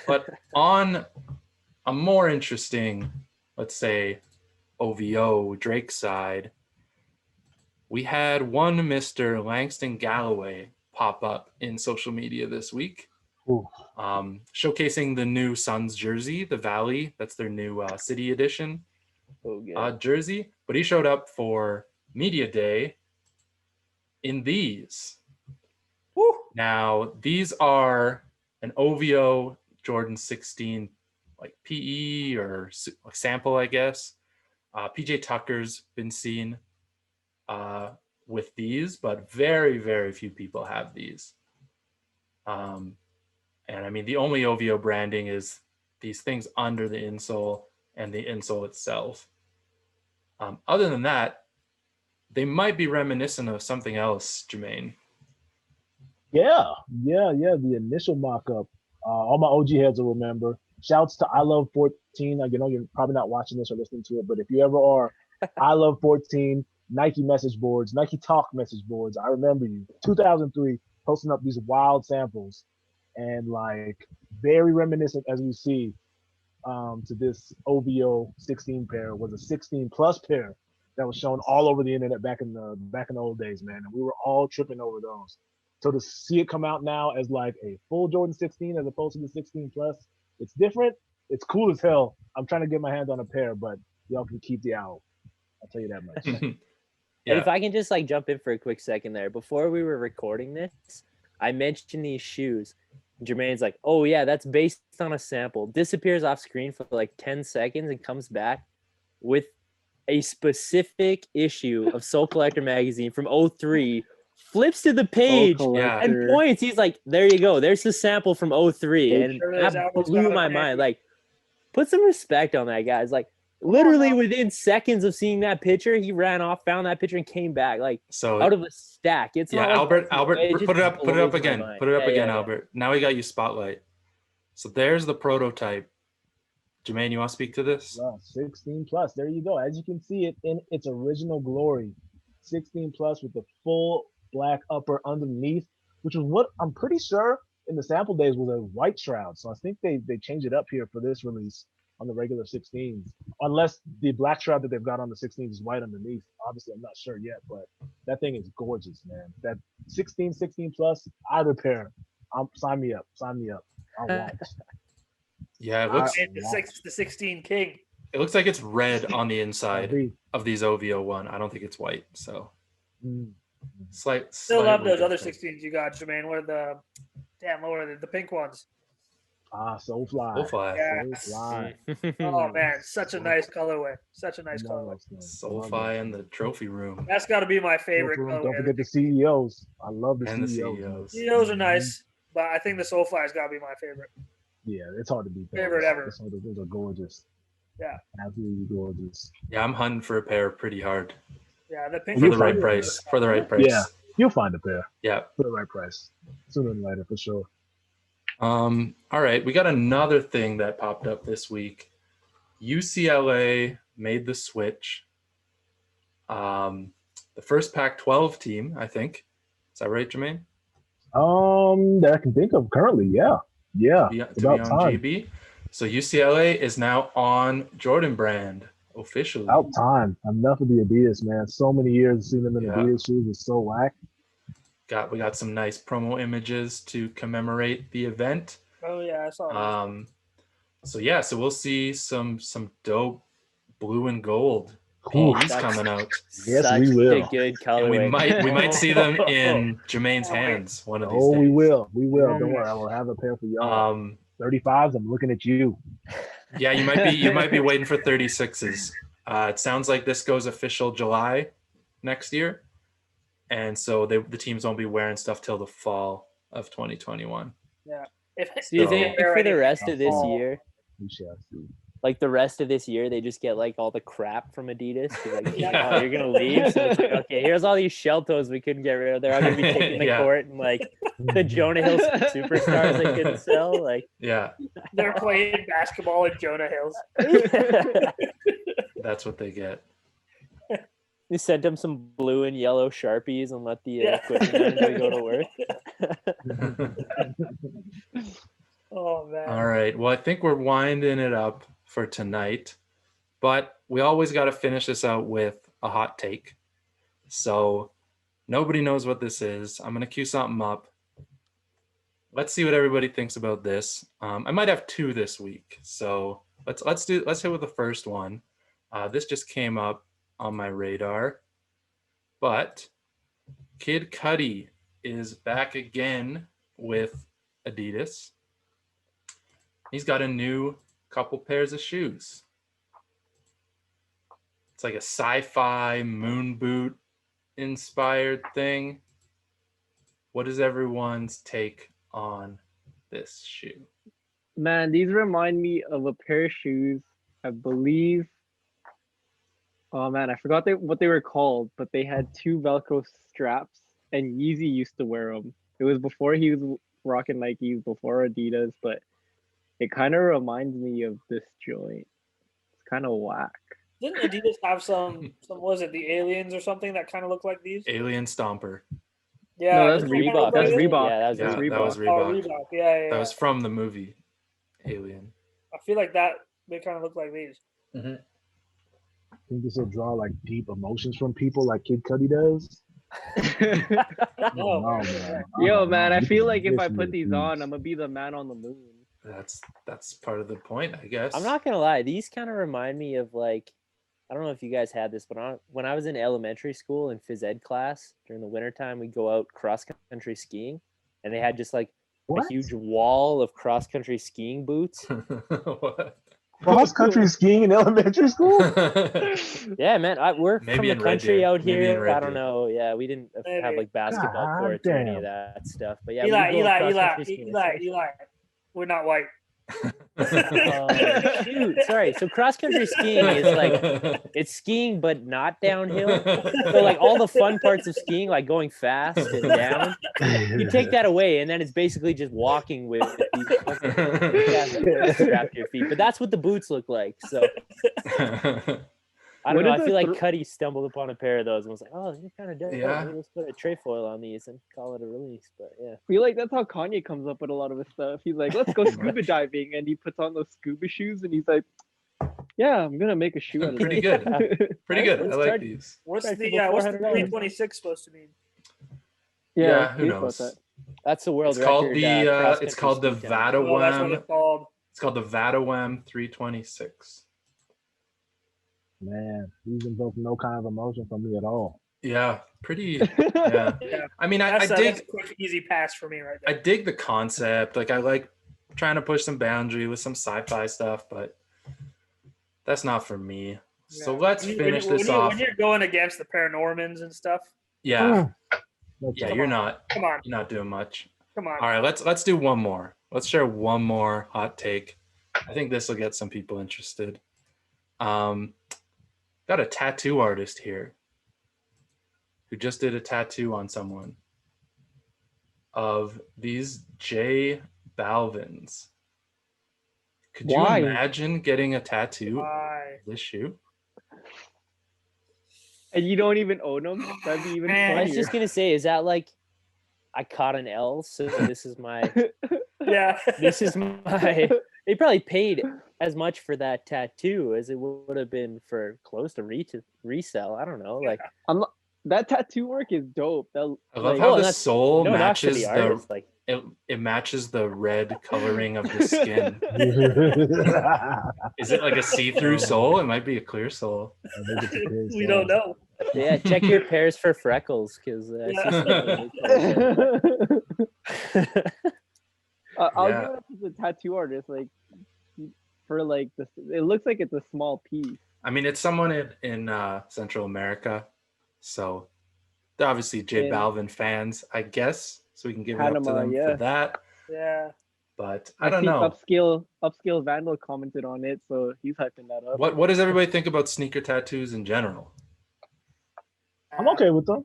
Speaker 1: But on a more interesting, let's say, OVO Drake side, we had one Mr. Langston Galloway pop up in social media this week. Showcasing the new Suns jersey, the Valley. That's their new city edition jersey. But he showed up for Media Day in these.
Speaker 4: Woo.
Speaker 1: Now, these are an OVO Jordan 16 like PE or sample, I guess. PJ Tucker's been seen with these, but very, very few people have these. And I mean, the only OVO branding is these things under the insole and the insole itself. Other than that, they might be reminiscent of something else, Jamaine.
Speaker 3: Yeah. The initial mock-up. All my OG heads will remember. Shouts to I Love 14. Like, you're probably not watching this or listening to it, but if you ever are, I Love 14, Nike message boards, Nike Talk message boards. I remember you. 2003, posting up these wild samples. And like very reminiscent, as we see, to this OVO 16 pair was a 16 plus pair that was shown all over the internet back in the old days, man. And we were all tripping over those. So to see it come out now as like a full Jordan 16 as opposed to the 16 plus, it's different. It's cool as hell. I'm trying to get my hands on a pair, but y'all can keep the owl. I'll tell you that much.
Speaker 5: Yeah. And if I can just like jump in for a quick second there, before we were recording this, I mentioned these shoes. Jermaine's like, oh yeah, that's based on a sample. Disappears off screen for like 10 seconds and comes back with a specific issue of Soul Collector magazine from 03, flips to the page and points. He's like, there you go. There's the sample from 03. And that blew my mind. Like, put some respect on that, guys. Like, literally within seconds of seeing that picture, he ran off, found that picture, and came back like out of a stack. It's not like
Speaker 1: Albert, put it up again. Put it up again, Albert. Now we got you spotlight. So there's the prototype. Jamaine, you want to speak to this?
Speaker 3: 16 plus. There you go. As you can see it in its original glory, 16 plus with the full black upper underneath, which was what I'm pretty sure in the sample days was a white shroud. So I think they changed it up here for this release on the regular 16s, unless the black shroud that they've got on the 16s is white underneath. Obviously, I'm not sure yet, but that thing is gorgeous, man. That 16 plus, either pair. Sign me up. I want it.
Speaker 1: Yeah, it looks
Speaker 4: the 16 King.
Speaker 1: It looks like it's red on the inside of these OVO one. I don't think it's white, so
Speaker 4: Still love those other 16s you got, Jamaine. What are the pink ones?
Speaker 3: So fly.
Speaker 4: Yes.
Speaker 3: So fly.
Speaker 4: Oh man, such a nice colorway.
Speaker 1: Soulfly in the trophy room.
Speaker 4: That's got to be my favorite colorway.
Speaker 3: Don't forget the CEOs. I love the CEOs.
Speaker 1: The
Speaker 4: CEOs are nice, but I think the Soulfly has got to be my favorite.
Speaker 3: Yeah, it's hard to beat.
Speaker 4: Favorite ever.
Speaker 3: Those are gorgeous.
Speaker 4: Yeah.
Speaker 3: Absolutely gorgeous.
Speaker 1: Yeah, I'm hunting for a pair pretty hard.
Speaker 4: Yeah, the pink
Speaker 1: for the right price.
Speaker 3: Yeah, you'll find a pair.
Speaker 1: Yeah,
Speaker 3: for the right price. Sooner than later, for sure.
Speaker 1: All right, we got another thing that popped up this week. UCLA made the switch. The first Pac-12 team, I think. Is that right, Jamaine?
Speaker 3: That I can think of currently, yeah.
Speaker 1: To be on JB. So UCLA is now on Jordan brand officially.
Speaker 3: About time. Enough of the Adidas, man. So many years seeing them in Adidas shoes is so whack.
Speaker 1: We got some nice promo images to commemorate the event.
Speaker 4: Oh yeah, I saw that.
Speaker 1: So we'll see some dope blue and gold
Speaker 3: Ooh,
Speaker 1: P's coming out.
Speaker 3: Yes,
Speaker 5: Such
Speaker 3: we will.
Speaker 5: a good
Speaker 1: And
Speaker 5: colorway.
Speaker 1: we might see them in Jamaine's hands one of these days.
Speaker 3: We will. We will. Don't worry, I will have a pair for y'all. 35s, I'm looking at you.
Speaker 1: Yeah, you might be waiting for 36s. It sounds like this goes official July next year. And so the teams won't be wearing stuff till the fall of 2021.
Speaker 4: Yeah.
Speaker 5: Do you think for the rest of this year,
Speaker 3: We shall see.
Speaker 5: like the rest of this year, they just get like all the crap from Adidas? Like, oh, you're gonna leave. So it's like, okay, here's all these shell toes we couldn't get rid of. They're all gonna be taking the court and like the Jonah Hill superstars they couldn't sell. Like,
Speaker 1: yeah,
Speaker 4: they're playing basketball at Jonah Hills.
Speaker 1: That's what they get.
Speaker 5: You sent them some blue and yellow Sharpies and let the equipment manager go to work.
Speaker 4: Oh man.
Speaker 1: All right. Well, I think we're winding it up for tonight, but we always got to finish this out with a hot take. So nobody knows what this is. I'm going to cue something up. Let's see what everybody thinks about this. I might have two this week. So let's hit with the first one. This just came up on my radar, but Kid Cudi is back again with Adidas. He's got a new couple pairs of shoes. It's like a sci-fi moon boot inspired thing. What is everyone's take on this shoe?
Speaker 2: Man, these remind me of a pair of shoes, I believe. Oh man, I forgot what they were called, but they had two Velcro straps, and Yeezy used to wear them. It was before he was rocking Nikes, before Adidas, but it kind of reminds me of this joint. It's kind of whack.
Speaker 4: Didn't Adidas have some was it the aliens or something that kind of look like these?
Speaker 1: Alien Stomper.
Speaker 4: Yeah,
Speaker 2: No, that's
Speaker 4: did they kinda
Speaker 2: Reebok.
Speaker 4: look
Speaker 2: That's
Speaker 4: like this?
Speaker 2: Reebok.
Speaker 5: Yeah, that was
Speaker 1: Yeah,
Speaker 5: Reebok.
Speaker 1: that was
Speaker 4: Oh,
Speaker 1: Reebok.
Speaker 4: Reebok. Yeah.
Speaker 1: That was from the movie Alien.
Speaker 4: I feel like that they kind of look like these.
Speaker 3: I think this will draw like deep emotions from people like Kid Cudi does.
Speaker 4: No,
Speaker 3: man.
Speaker 2: Yo, man, I
Speaker 3: You
Speaker 2: feel
Speaker 3: can
Speaker 2: like if I
Speaker 3: miss
Speaker 2: put
Speaker 3: me,
Speaker 2: these on,
Speaker 3: please.
Speaker 2: I'm gonna be the man on the moon.
Speaker 1: That's part of the point, I guess.
Speaker 5: I'm not gonna lie, these kind of remind me of like, I don't know if you guys had this, but when I was in elementary school in phys ed class during the wintertime, we'd go out cross country skiing, and they had just like a huge wall of cross country skiing boots.
Speaker 1: What?
Speaker 3: Cross country skiing in elementary school?
Speaker 5: Yeah, man, we're
Speaker 1: Maybe
Speaker 5: from the
Speaker 1: in Red
Speaker 5: country
Speaker 1: Deer.
Speaker 5: out
Speaker 1: Maybe in
Speaker 5: here.
Speaker 1: Red
Speaker 5: I don't
Speaker 1: Deer.
Speaker 5: know. Yeah, we didn't have
Speaker 4: Maybe.
Speaker 5: like basketball
Speaker 3: God
Speaker 5: courts or any of
Speaker 3: damn.
Speaker 5: that stuff. But yeah,
Speaker 4: Eli, we're not white.
Speaker 5: Shoot, sorry. So cross country skiing is like it's skiing but not downhill. So like all the fun parts of skiing, like going fast and down, you take that away, and then it's basically just walking with these strapped to your feet. But that's what the boots look like. So I don't
Speaker 2: What
Speaker 5: know.
Speaker 2: is
Speaker 5: I feel
Speaker 2: it?
Speaker 5: like Cuddy stumbled upon a pair of those and was like, "Oh, they're kind of dope.
Speaker 1: Yeah.
Speaker 5: Maybe let's put a trefoil on these and call it a release." But yeah.
Speaker 2: I feel like that's how Kanye comes up with a lot of his stuff. He's like, let's go scuba diving, and he puts on those scuba shoes, and he's like, yeah, I'm gonna make a shoe out of
Speaker 1: Pretty
Speaker 2: this.
Speaker 1: good. Pretty good. I
Speaker 5: Let's
Speaker 1: like
Speaker 5: start-
Speaker 1: these.
Speaker 4: What's
Speaker 5: Right,
Speaker 4: the
Speaker 5: people,
Speaker 4: what's the
Speaker 5: $400.
Speaker 4: 326 supposed to mean?
Speaker 1: Yeah, who
Speaker 2: he thought
Speaker 1: knows?
Speaker 2: that.
Speaker 5: That's the world
Speaker 1: It's called
Speaker 5: record.
Speaker 1: the it's called the
Speaker 4: Oh, that's what
Speaker 1: Vatawam.
Speaker 4: it's called.
Speaker 1: It's called the Vatawam 326.
Speaker 3: Man, these invoke no kind of emotion from me at all.
Speaker 1: Yeah, pretty. Yeah.
Speaker 4: Yeah.
Speaker 1: I mean, I
Speaker 4: That's a
Speaker 1: dig.
Speaker 4: quick, easy pass for me right
Speaker 1: I
Speaker 4: there.
Speaker 1: dig the concept. Like I like trying to push some boundary with some sci-fi stuff, but that's not for me. So
Speaker 4: Yeah.
Speaker 1: let's
Speaker 4: When you-
Speaker 1: finish
Speaker 4: when
Speaker 1: this
Speaker 4: you-
Speaker 1: off.
Speaker 4: When you're going against the Paranormans and stuff,
Speaker 1: Yeah,
Speaker 3: That's
Speaker 1: yeah,
Speaker 3: all.
Speaker 1: you're not
Speaker 4: come on,
Speaker 1: doing much.
Speaker 4: come on.
Speaker 1: All right, let's do one more. Let's share one more hot take. I think this will get some people interested. Got a tattoo artist here who just did a tattoo on someone of these J Balvin's. Could
Speaker 2: Why?
Speaker 1: you imagine getting a tattoo
Speaker 4: Why?
Speaker 1: of this shoe?
Speaker 2: And you don't even own them? That'd be even
Speaker 4: Man.
Speaker 5: I was
Speaker 2: funnier.
Speaker 5: just gonna say, is that like I caught an L, so this is my
Speaker 4: Yeah.
Speaker 5: they probably paid as much for that tattoo as it would have been for close to resell. I don't know. Like
Speaker 2: That tattoo work is dope. That,
Speaker 1: I love
Speaker 2: like,
Speaker 1: how
Speaker 5: Oh,
Speaker 1: the
Speaker 5: that's-
Speaker 1: sole
Speaker 5: no knocks to
Speaker 1: matches
Speaker 5: the
Speaker 1: the
Speaker 5: artist. Like
Speaker 1: it matches the red coloring of the skin. Is it like a see-through sole? It might be a clear sole.
Speaker 4: We don't know.
Speaker 5: yeah, check your pairs for freckles because I see some really good colors.
Speaker 2: I'll
Speaker 1: Yeah.
Speaker 2: give it to the tattoo artist. Like, for like this, it looks like it's a small piece.
Speaker 1: I mean, it's someone in Central America, so they're obviously J
Speaker 2: In
Speaker 1: Balvin fans, I guess. So we can give it up to
Speaker 2: Panama,
Speaker 1: them
Speaker 2: yeah.
Speaker 1: for that.
Speaker 4: Yeah.
Speaker 1: But I don't know.
Speaker 2: Upscale Vandal commented on it, so he's hyping that up.
Speaker 1: What does everybody think about sneaker tattoos in general?
Speaker 3: I'm okay with them.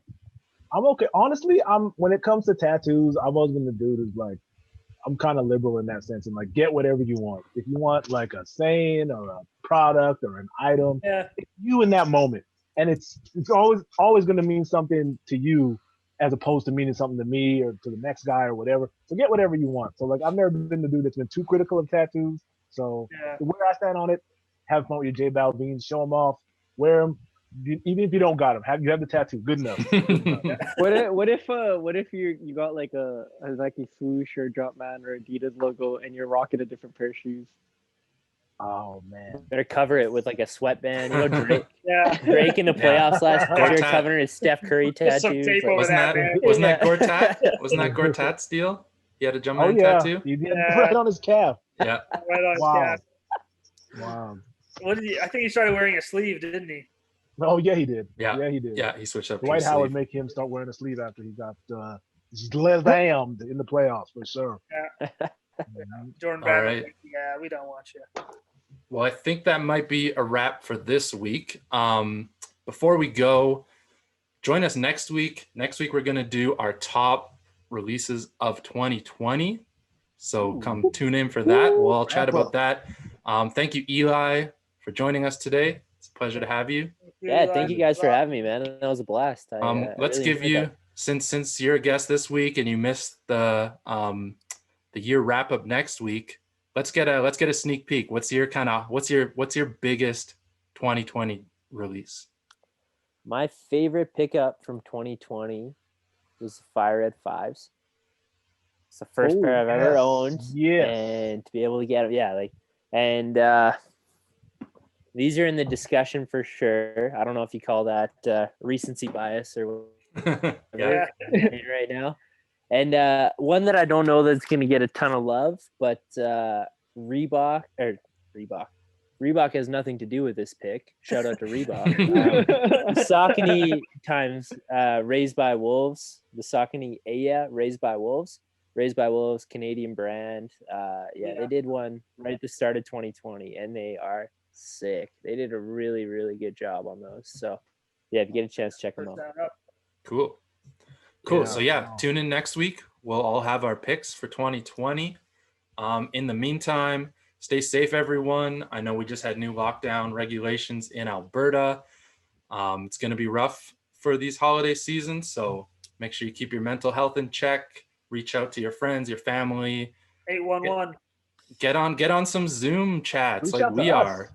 Speaker 3: I'm okay. Honestly, when it comes to tattoos, I've always been the dude who's like, I'm kind of liberal in that sense and like get whatever you want. If you want like a saying or a product or an item,
Speaker 4: Yeah.
Speaker 3: it's you in that moment. And it's always going to mean something to you as opposed to meaning something to me or to the next guy or whatever. So get whatever you want. So like I've never been the dude that's been too critical of tattoos. So
Speaker 4: Yeah.
Speaker 3: where I stand on it, have fun with your J Balvin, show them off, wear them. Even if you don't got them, you have the tattoo. Good enough.
Speaker 2: What if you got like a Nike swoosh or Dropman or Adidas logo and you're rocking a different pair of shoes?
Speaker 3: Oh man.
Speaker 5: Better cover it with like a sweatband. You know,
Speaker 4: Yeah.
Speaker 5: Drake in the playoffs last year
Speaker 1: Gortat.
Speaker 5: covering his Steph Curry
Speaker 4: Just some
Speaker 5: tattoos.
Speaker 4: tape
Speaker 5: like-
Speaker 4: over
Speaker 1: Wasn't
Speaker 4: that,
Speaker 1: that
Speaker 4: man.
Speaker 1: wasn't that
Speaker 5: Yeah.
Speaker 1: Gortat? Wasn't that Gortat's deal? He had a Jamaine
Speaker 3: Oh yeah.
Speaker 1: tattoo.
Speaker 3: He did
Speaker 4: Yeah.
Speaker 3: right on his calf.
Speaker 1: Yeah.
Speaker 4: Right on his
Speaker 3: Wow.
Speaker 4: calf.
Speaker 3: Wow.
Speaker 4: What did he? I think he started wearing a sleeve, didn't he?
Speaker 3: Oh yeah, he did.
Speaker 1: Yeah.
Speaker 3: Yeah, he did.
Speaker 1: Yeah, he switched up. to
Speaker 3: Dwight
Speaker 1: a
Speaker 3: Howard
Speaker 1: sleeve.
Speaker 3: make him start wearing a sleeve after he got slammed in the playoffs for sure.
Speaker 4: Jordan
Speaker 1: All
Speaker 4: Brand.
Speaker 1: right.
Speaker 4: Yeah, we don't want you.
Speaker 1: Well, I think that might be a wrap for this week. Before we go, join us next week. Next week, we're going to do our top releases of 2020. So come tune in for that. We'll all chat about that. Thank you, Eli, for joining us today. It's a pleasure to have you.
Speaker 5: Yeah, thank you guys for having me, man. That was a blast. I
Speaker 1: Let's
Speaker 5: really
Speaker 1: give
Speaker 5: enjoyed
Speaker 1: you,
Speaker 5: that.
Speaker 1: since you're a guest this week and you missed the year wrap up next week, let's get a sneak peek. What's your biggest 2020 release?
Speaker 5: My favorite pickup from 2020 was the Fire Red 5s. It's the first pair I've ever owned.
Speaker 3: Yeah.
Speaker 5: And to be able to get them, these are in the discussion for sure. I don't know if you call that recency bias or
Speaker 1: Yeah.
Speaker 5: right now. And one that I don't know that's going to get a ton of love, but Reebok has nothing to do with this pick. Shout out to Reebok. Saucony times Raised by Wolves. The Saucony Aya Raised by Wolves. Raised by Wolves, Canadian brand. They did one right at the start of 2020, and they are sick. They did a really, really good job on those. So, yeah, if you get a chance, check them out.
Speaker 1: Cool.
Speaker 3: Yeah.
Speaker 1: So tune in next week. We'll all have our picks for 2020. In the meantime, stay safe, everyone. I know we just had new lockdown regulations in Alberta. It's going to be rough for these holiday seasons, so make sure you keep your mental health in check. Reach out to your friends, your family.
Speaker 4: 811.
Speaker 1: Get on some Zoom chats
Speaker 3: Reach
Speaker 1: like
Speaker 3: out to
Speaker 1: we
Speaker 3: us.
Speaker 1: are.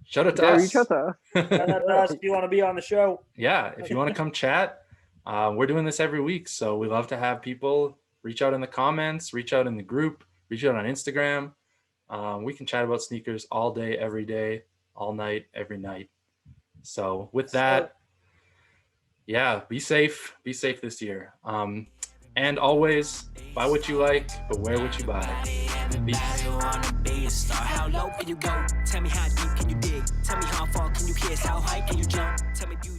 Speaker 1: Shout out to
Speaker 2: Yeah,
Speaker 1: us.
Speaker 2: reach out to us.
Speaker 4: Shout out to us if you want to be on the show.
Speaker 1: Yeah, if you want to come chat, we're doing this every week, so we love to have people reach out in the comments, reach out in the group, reach out on Instagram. We can chat about sneakers all day, every day, all night, every night. So with that, be safe this year. And always buy what you like, but wear what you buy. Peace.
Speaker 6: How low can you go? Tell me how deep can you dig? Tell me how far can you kiss? How high can you jump? Tell me do